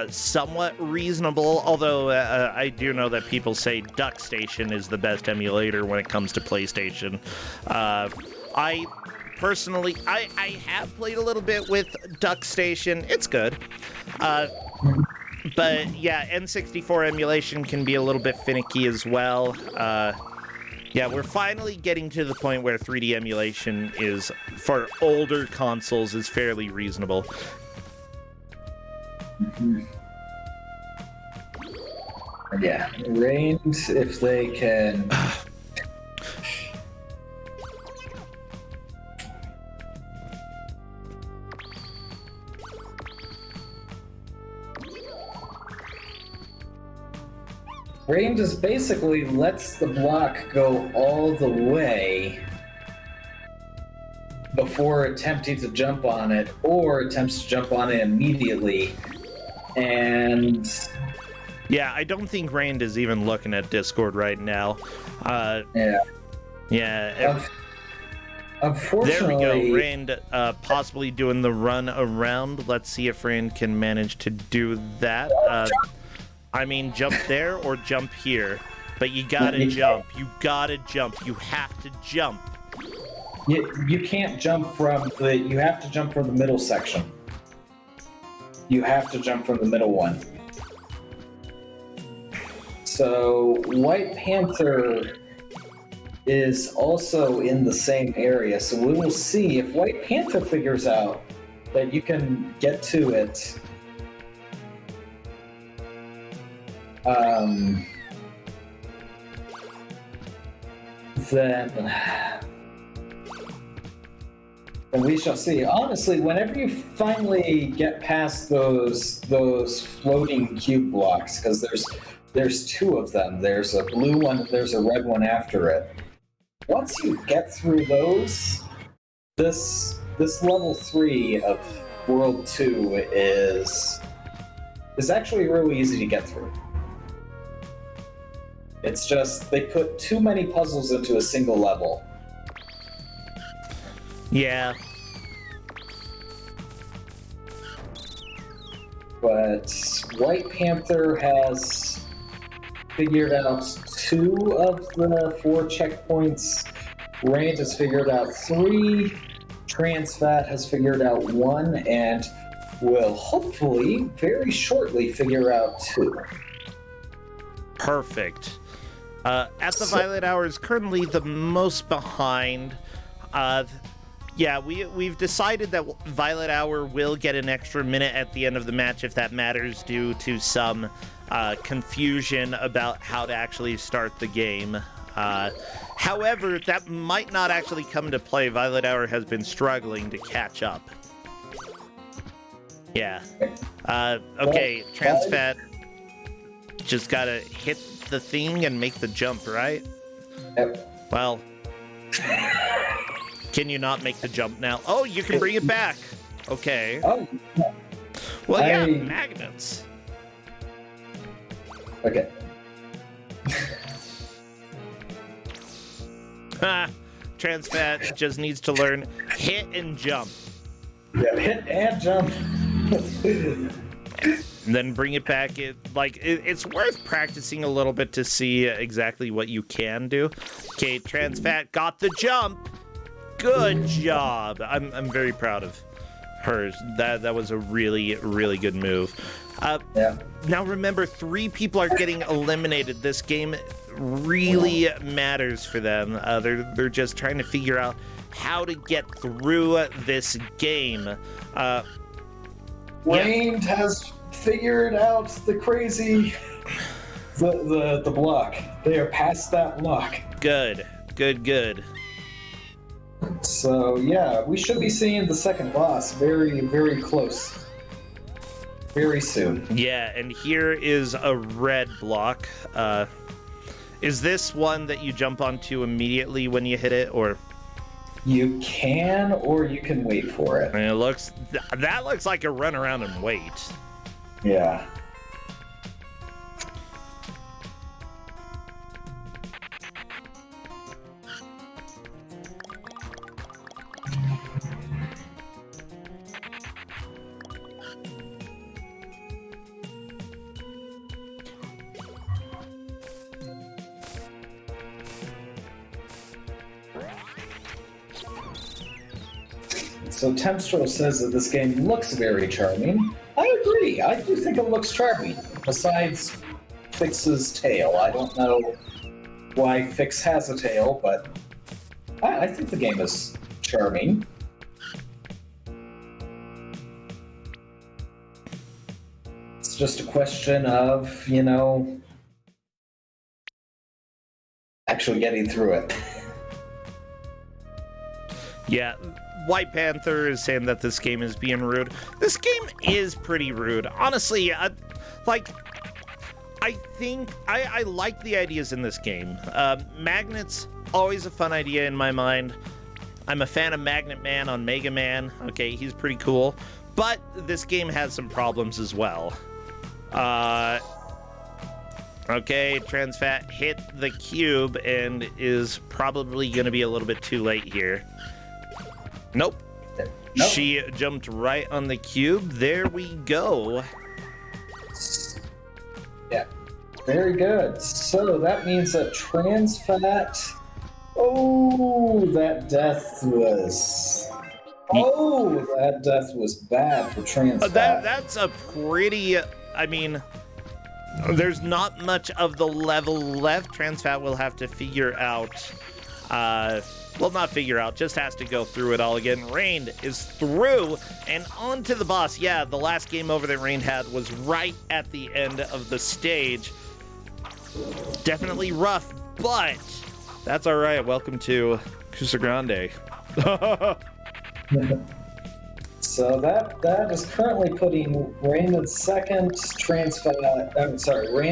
somewhat reasonable, although I do know that people say DuckStation is the best emulator when it comes to PlayStation. I personally, I have played a little bit with DuckStation. It's good. But yeah, N64 emulation can be a little bit finicky as well. Yeah, we're finally getting to the point where 3D emulation is, for older consoles, is fairly reasonable. Mm-hmm. Yeah, range, if they can... Rain just basically lets the block go all the way before attempting to jump on it, or attempts to jump on it immediately. And yeah, I don't think Rand is even looking at Discord right now. Yeah. Unfortunately, there we go. Rand possibly doing the run around. Let's see if Rand can manage to do that. I mean, jump there or jump here. But you gotta jump. You gotta jump. You have to jump. You can't jump from the... You have to jump from the middle section. You have to jump from the middle one. So, White Panther is also in the same area. So we will see if White Panther figures out that you can get to it... then we shall see. Honestly, whenever you finally get past those floating cube blocks, because there's 2 of them. There's a blue one, there's a red one after it. Once you get through those, this level 3 of World 2 is actually really easy to get through. It's just, they put too many puzzles into a single level. Yeah. But White Panther has figured out 2 of the 4 checkpoints. Rand has figured out 3. Transfat has figured out 1. And will hopefully very shortly figure out too. Perfect. At the Violet Hour is currently the most behind. Yeah, we've decided that Violet Hour will get an extra minute at the end of the match if that matters, due to some confusion about how to actually start the game. However, that might not actually come into play. Violet Hour has been struggling to catch up. Yeah. Okay, Transfat just gotta hit the thing and make the jump, right? Yep. Well, can you not make the jump now? Oh, you can bring it back. Okay. Oh. Well, yeah, magnets. Okay. Transfat just needs to learn hit and jump. Yeah, hit and jump. And then bring it back. It's worth practicing a little bit to see exactly what you can do. Okay, Transfat got the jump. Good job. I'm very proud of her. That was a really, really good move. Yeah. Now remember, 3 people are getting eliminated. This game really matters for them. They're just trying to figure out how to get through this game. Rain has figured out the crazy the block. They are past that block. Good. So yeah, we should be seeing the second boss very, very close. Very soon. Yeah, and here is a red block. Is this one that you jump onto immediately when you hit it, or? You can, or you can wait for it. And that looks like a run around and wait. Yeah. So Temstro says that this game looks very charming. I agree. I do think it looks charming. Besides Phix's tail. I don't know why Phix has a tail, but I think the game is charming. It's just a question of, actually getting through it. Yeah, White Panther is saying that this game is being rude. This game is pretty rude. Honestly, I think I like the ideas in this game. Magnets, always a fun idea in my mind. I'm a fan of Magnet Man on Mega Man. Okay, he's pretty cool. But this game has some problems as well. Okay, Transfat hit the cube and is probably going to be a little bit too late here. Nope. She jumped right on the cube. There we go. Yeah. Very good. So that means that Transfat... Oh, that death was... Oh, that death was bad for Transfat. That's a pretty... I mean, there's not much of the level left. Transfat will have to figure out... well, not figure out, just has to go through it all again. Rain is through and on to the boss. Yeah, the last game over that Rain had was right at the end of the stage. Definitely rough, but that's all right. Welcome to Kusog7ande. So that is currently putting Rain in second, Rain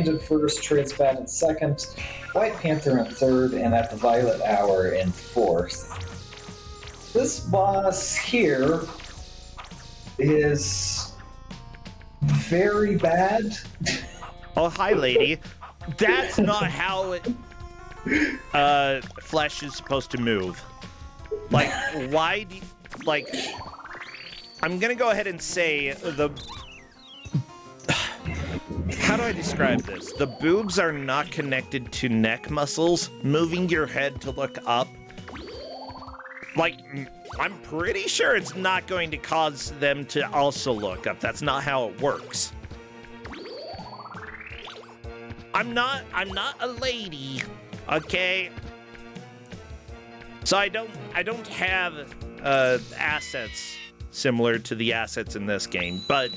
in first, Transfat in second, White Panther in third, and at the Violet Hour in fourth. This boss here is very bad. Oh, hi, lady. That's not how flesh is supposed to move. Like, why do you, like... I'm gonna go ahead and say how do I describe this? The boobs are not connected to neck muscles. Moving your head to look up, like, I'm pretty sure it's not going to cause them to also look up. That's not how it works. I'm not a lady, okay? So I don't have assets similar to the assets in this game, but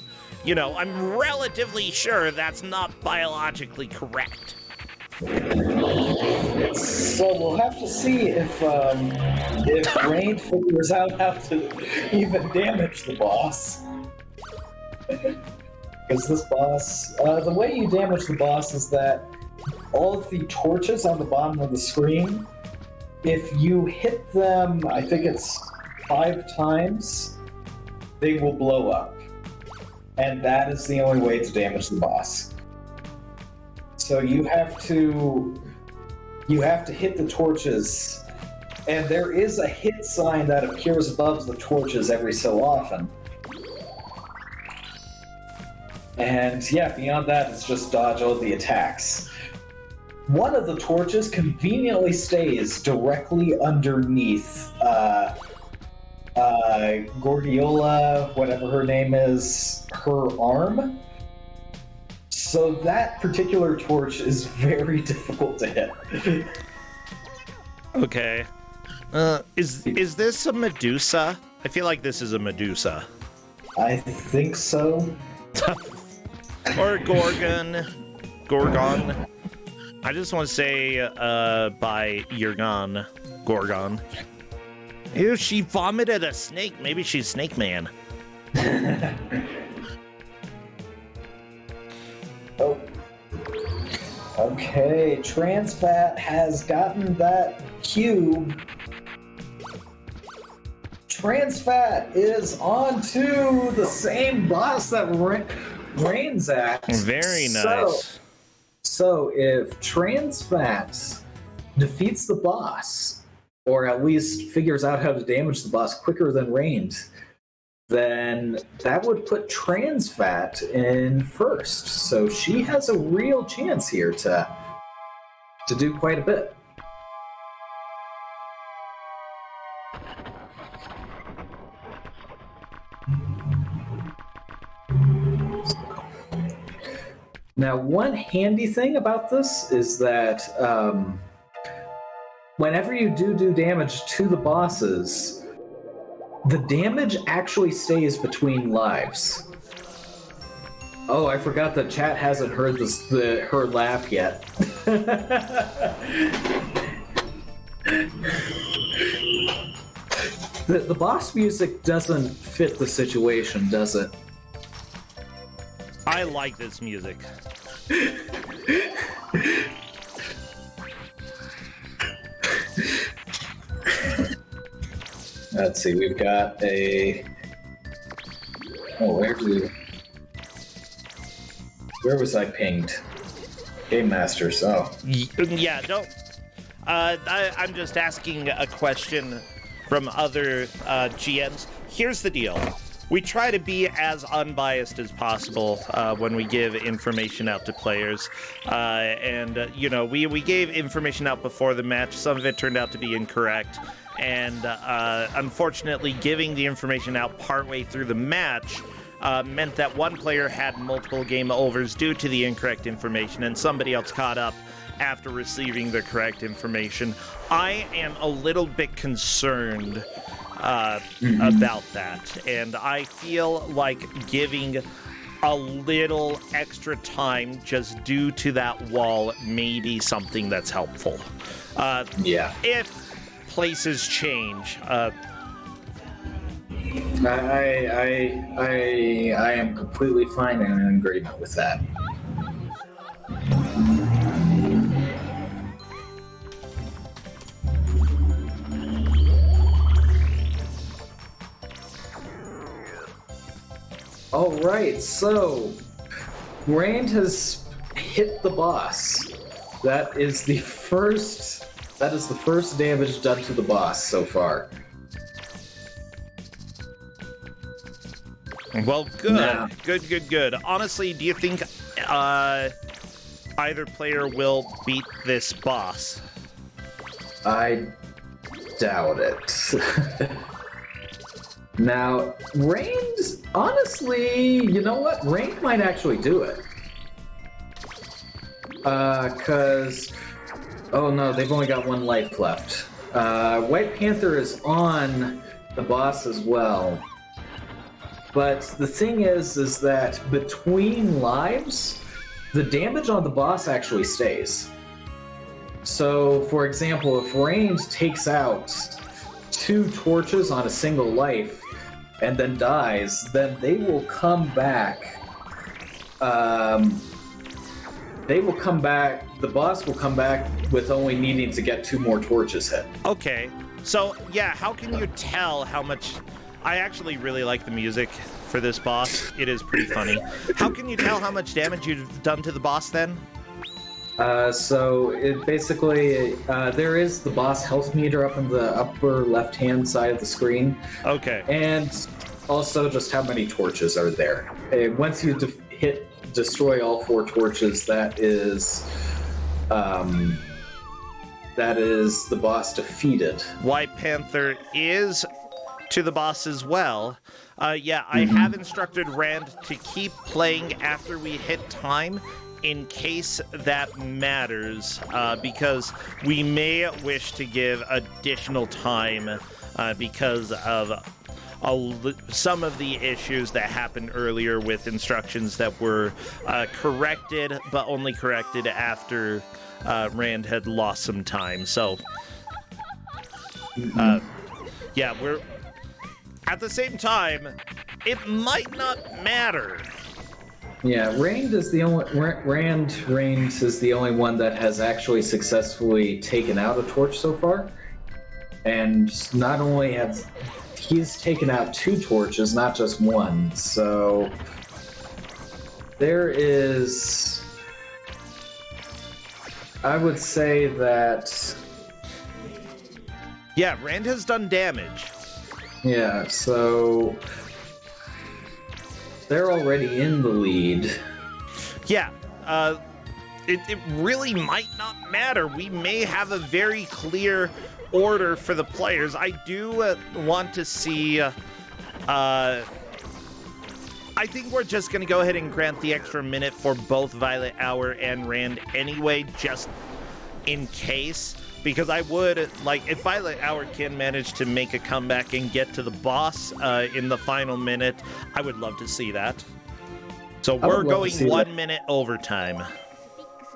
you know, I'm relatively sure that's not biologically correct. So we'll have to see if Rain figures out how to even damage the boss. Because this boss, the way you damage the boss is that all of the torches on the bottom of the screen, if you hit them, I think it's 5 times, they will blow up. And that is the only way to damage the boss. So you have to hit the torches, and there is a hit sign that appears above the torches every so often. And yeah, beyond that, it's just dodge all the attacks. One of the torches conveniently stays directly underneath Gorgiola, whatever her name is, her arm. So that particular torch is very difficult to hit. Okay. Is this a Medusa? I feel like this is a Medusa. I think so. Or Gorgon. I just want to say by Gorgon. Ew, she vomited a snake. Maybe she's Snake Man. Oh. Okay, Transfat has gotten that cube. Transfat is on to the same boss that Rain's at. Very nice. So if Transfat defeats the boss, or at least figures out how to damage the boss quicker than Rain, then that would put Transfat in first. So she has a real chance here to do quite a bit. Now, one handy thing about this is that whenever you do damage to the bosses, the damage actually stays between lives. Oh, I forgot that chat hasn't heard her laugh yet. The boss music doesn't fit the situation, does it? I like this music. Let's see, we've got a... Oh, where was I pinged? Game Masters, oh. Yeah, don't... I'm just asking a question from other GMs. Here's the deal. We try to be as unbiased as possible when we give information out to players. You know, we gave information out before the match. Some of it turned out to be incorrect. And unfortunately, giving the information out partway through the match meant that one player had multiple game overs due to the incorrect information, and somebody else caught up after receiving the correct information. I am a little bit concerned about that, and I feel like giving a little extra time just due to that wall may be something that's helpful. Yeah. If places change, I am completely fine and in agreement with that. All right, so Rand has hit the boss. That is the first damage done to the boss so far. Well, good. Nah. Good. Honestly, do you think either player will beat this boss? I doubt it. Now, Rained, honestly, you know what? Rained might actually do it. Because... Oh no, they've only got one life left. White Panther is on the boss as well. But the thing is that between lives, the damage on the boss actually stays. So, for example, if Rained takes out 2 torches on a single life and then dies, then they will come back. The boss will come back with only needing to get 2 more torches hit. Okay, so yeah, how can you tell how much... I actually really like the music for this boss. It is pretty funny. How can you tell how much damage you've done to the boss then? So it basically, there is the boss health meter up in the upper left-hand side of the screen. Okay. And also just how many torches are there. Once you destroy all 4 torches, that is the boss defeated. White Panther is to the boss as well. Yeah, I have instructed Rand to keep playing after we hit time in case that matters, because we may wish to give additional time because of some of the issues that happened earlier with instructions that were corrected, but only corrected after Rand had lost some time. So, yeah, we're... At the same time, it might not matter. Yeah, Rand is the only one that has actually successfully taken out a torch so far. And not only he's taken out 2 torches, not just 1. So there is, I would say that... Yeah, Rand has done damage. Yeah, so they're already in the lead. Yeah, it really might not matter. We may have a very clear order for the players. I do want to see... I think we're just going to go ahead and grant the extra minute for both Violet Hour and Rand anyway, just in case. Because I would, like, if Violet Hour can manage to make a comeback and get to the boss in the final minute, I would love to see that. So we're going 1 minute overtime.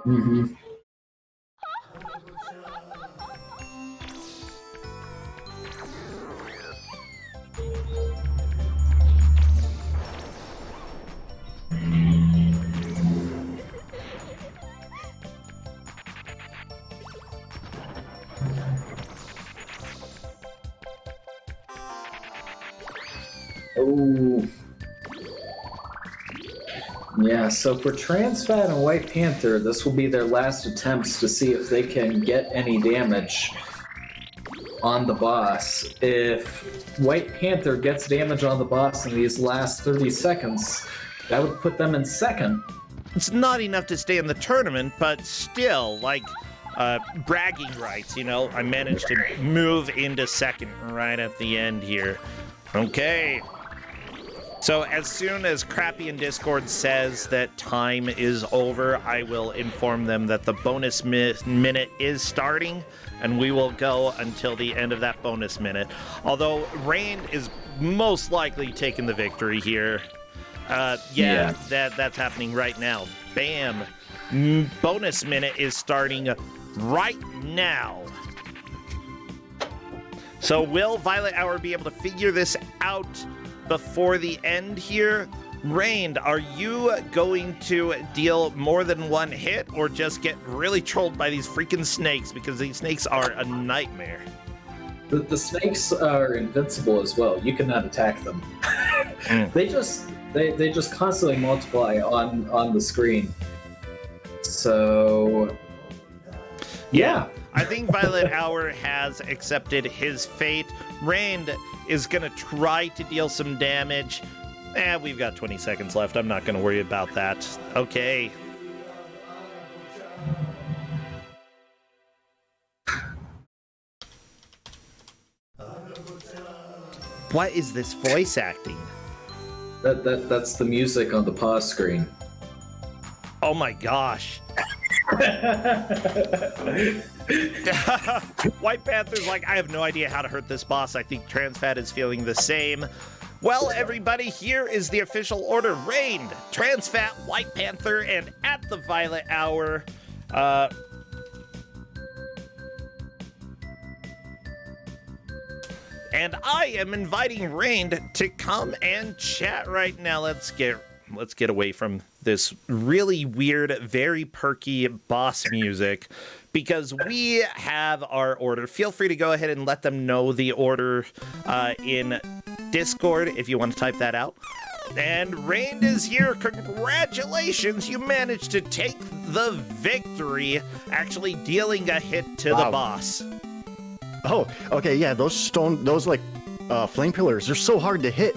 Mm-hmm. Oh. Yeah, so for Transfat and White Panther, this will be their last attempts to see if they can get any damage on the boss. If White Panther gets damage on the boss in these last 30 seconds, that would put them in second. It's not enough to stay in the tournament, but still, like, bragging rights, you know? I managed to move into second right at the end here. Okay. So as soon as Crappy in Discord says that time is over, I will inform them that the bonus minute is starting, and we will go until the end of that bonus minute. Although Rain is most likely taking the victory here. Yeah. That's happening right now. Bam. Bonus minute is starting right now. So will Violet Hour be able to figure this out before the end here? Rain, are you going to deal more than 1 hit or just get really trolled by these freaking snakes, because these snakes are a nightmare? The snakes are invincible as well. You cannot attack them. They just constantly multiply on the screen. So yeah. I think Violet Hour has accepted his fate. Rand is going to try to deal some damage. We've got 20 seconds left. I'm not going to worry about that. Okay. What is this voice acting? That's the music on the pause screen. Oh my gosh. White Panther's like, I have no idea how to hurt this boss. I think TransFat is feeling the same. Well, everybody, here is the official order. Reigned, TransFat, White Panther, and at the Violet Hour. And I am inviting Reigned to come and chat right now. Let's get away from this really weird, very perky boss music, because we have our order. Feel free to go ahead and let them know the order in Discord if you want to type that out. And Reigned is here. Congratulations, you managed to take the victory, actually dealing a hit to the boss. Oh, okay, yeah, those like flame pillars, they're so hard to hit.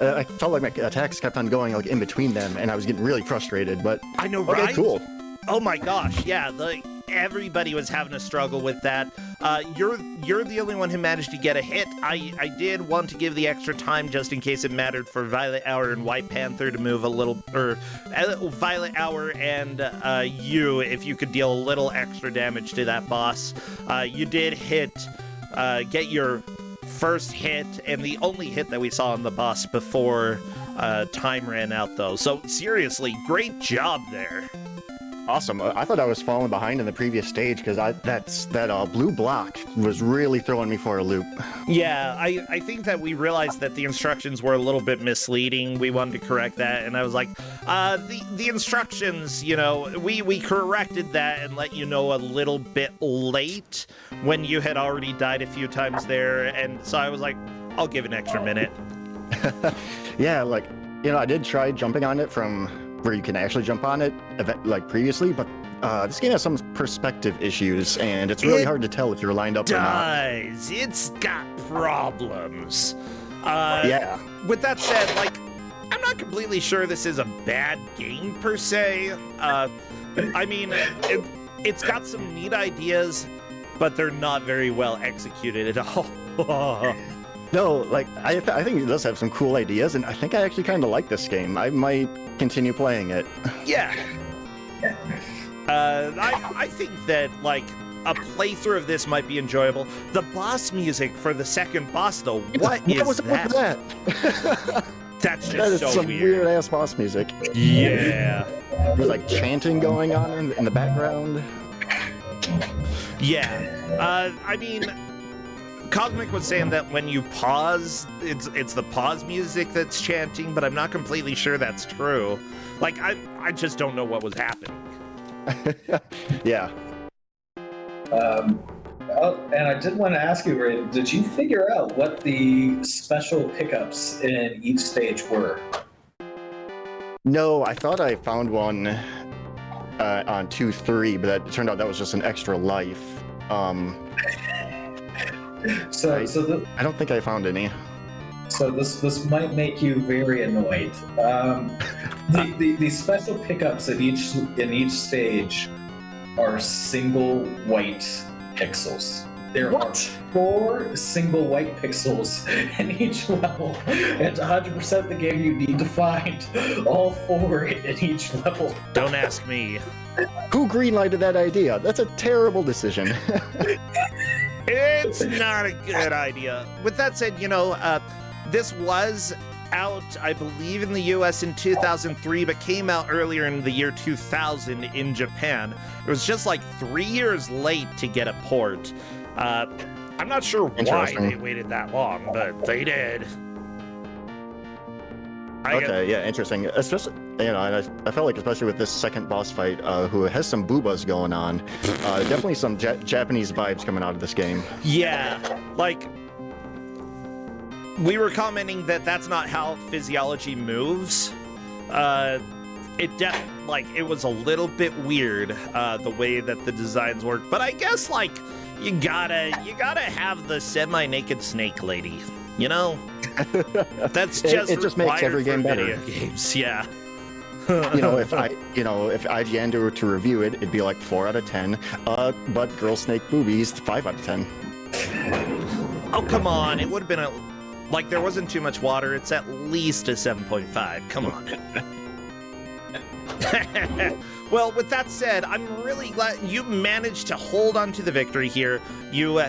I felt like my attacks kept on going like in between them, and I was getting really frustrated. But I know, okay, right? Cool. Oh my gosh, yeah, everybody was having a struggle with that. You're the only one who managed to get a hit. I did want to give the extra time just in case it mattered for Violet Hour and White Panther to move a little, or Violet Hour and you, if you could deal a little extra damage to that boss. You did get your first hit, and the only hit that we saw on the boss before time ran out, though. So seriously, great job there. Awesome. I thought I was falling behind in the previous stage because that blue block was really throwing me for a loop. Yeah, I think that we realized that the instructions were a little bit misleading. We wanted to correct that, and I was like, the instructions, you know, we corrected that and let you know a little bit late when you had already died a few times there, and so I was like, I'll give an extra minute. Yeah, like, you know, I did try jumping on it from where you can actually jump on it, like previously, but this game has some perspective issues, and it's really hard to tell if you're lined up or not. It's got problems. Yeah. With that said, like, I'm not completely sure this is a bad game per se. I mean, it's got some neat ideas, but they're not very well executed at all. No, like, I think it does have some cool ideas, and I think I actually kind of like this game. I might continue playing it. Yeah. I think that, like, a playthrough of this might be enjoyable. The boss music for the second boss, though, what is that? That's just That is so some weird. weird-ass boss music. Yeah. There's, like, chanting going on in the background. Yeah. I mean, Cosmic was saying that when you pause, it's the pause music that's chanting, but I'm not completely sure that's true. Like, I just don't know what was happening. Yeah. And I did want to ask you, Ray, did you figure out what the special pickups in each stage were? No, I thought I found one on 2-3, but it turned out that was just an extra life. I don't think I found any. So this might make you very annoyed. The special pickups in each stage are single white pixels. There are 4 single white pixels in each level, and 100% the game you need to find all 4 in each level. Don't ask me. Who greenlighted that idea? That's a terrible decision. It's not a good idea. With that said, you know, this was out, I believe, in the US in 2003, but came out earlier in the year 2000 in Japan. It was just like 3 years late to get a port. I'm not sure why they waited that long, but they did. Yeah, interesting. Especially, you know, I felt like, especially with this second boss fight, who has some boobas going on, definitely some Japanese vibes coming out of this game. Yeah, like, we were commenting that that's not how physiology moves. It was a little bit weird, the way that the designs work, but I guess, like, you gotta have the semi-naked snake lady, you know? That's just it just makes every game better. Video games, yeah. You know, if IGN were to review it, it'd be like 4 out of 10. But girl snake boobies, 5 out of 10. Oh, come on! It would have been Like, there wasn't too much water. It's at least a 7.5. Come on. Well, with that said, I'm really glad you managed to hold on to the victory here. You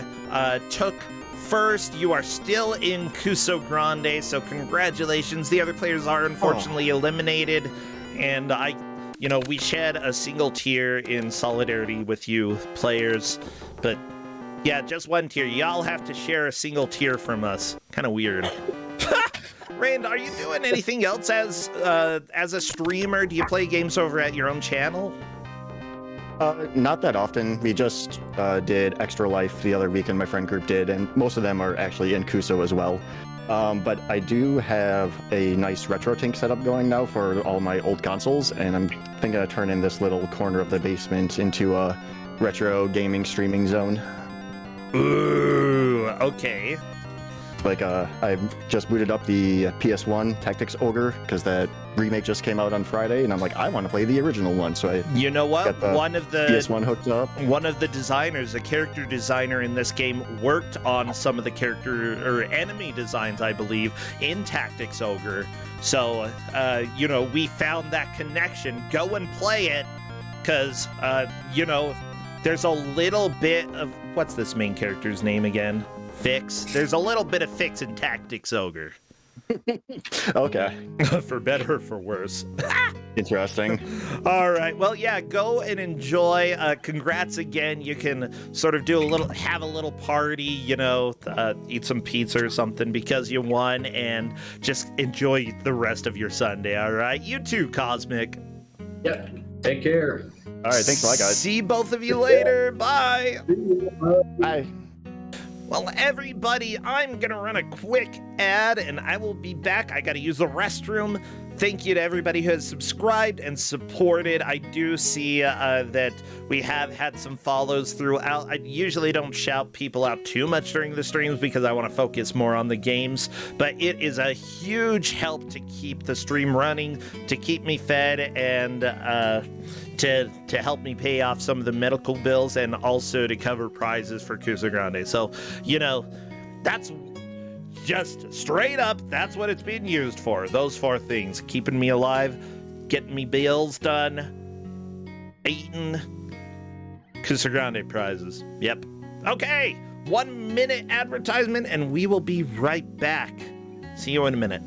took first. You are still in Kusog7ande, so congratulations. The other players are unfortunately eliminated, and we shed a single tear in solidarity with you players, but yeah, just one tear. Y'all have to share a single tear from us. Kind of weird. Rand, are you doing anything else as a streamer? Do you play games over at your own channel? Not that often. We just did Extra Life the other week, and my friend group did, and most of them are actually in Kuso as well. But I do have a nice retro tank setup going now for all my old consoles, and I'm thinking of turning this little corner of the basement into a retro gaming streaming zone. Ooh, okay. Like, I just booted up the PS1 Tactics Ogre, because that remake just came out on Friday, and I'm like, I want to play the original one, so I You know what? got the One of the PS1 hooked up. One of the designers, the character designer in this game, worked on some of the character or enemy designs, I believe, in Tactics Ogre. So, we found that connection. Go and play it, because, there's a little bit of... What's this main character's name again? Phix. There's a little bit of Phix in Tactics Ogre. Okay. For better or for worse. Interesting. All right. Well, yeah, go and enjoy. Congrats again. You can sort of have a little party, eat some pizza or something because you won, and just enjoy the rest of your Sunday, all right? You too, Cosmic. Yep. Take care. All right, thanks a lot, guys. See both of you later. Bye. Bye. Well, everybody, I'm going to run a quick ad, and I will be back. I got to use the restroom. Thank you to everybody who has subscribed and supported. I do see that we have had some follows throughout. I usually don't shout people out too much during the streams because I want to focus more on the games, but it is a huge help to keep the stream running, to keep me fed, and to help me pay off some of the medical bills, and also to cover prizes for Kusog7ande. So, that's just straight up, that's what it's being used for. Those 4 things. Keeping me alive, getting me bills done, eating, Kusog7ande prizes. Yep. Okay, 1 minute advertisement, and we will be right back. See you in a minute.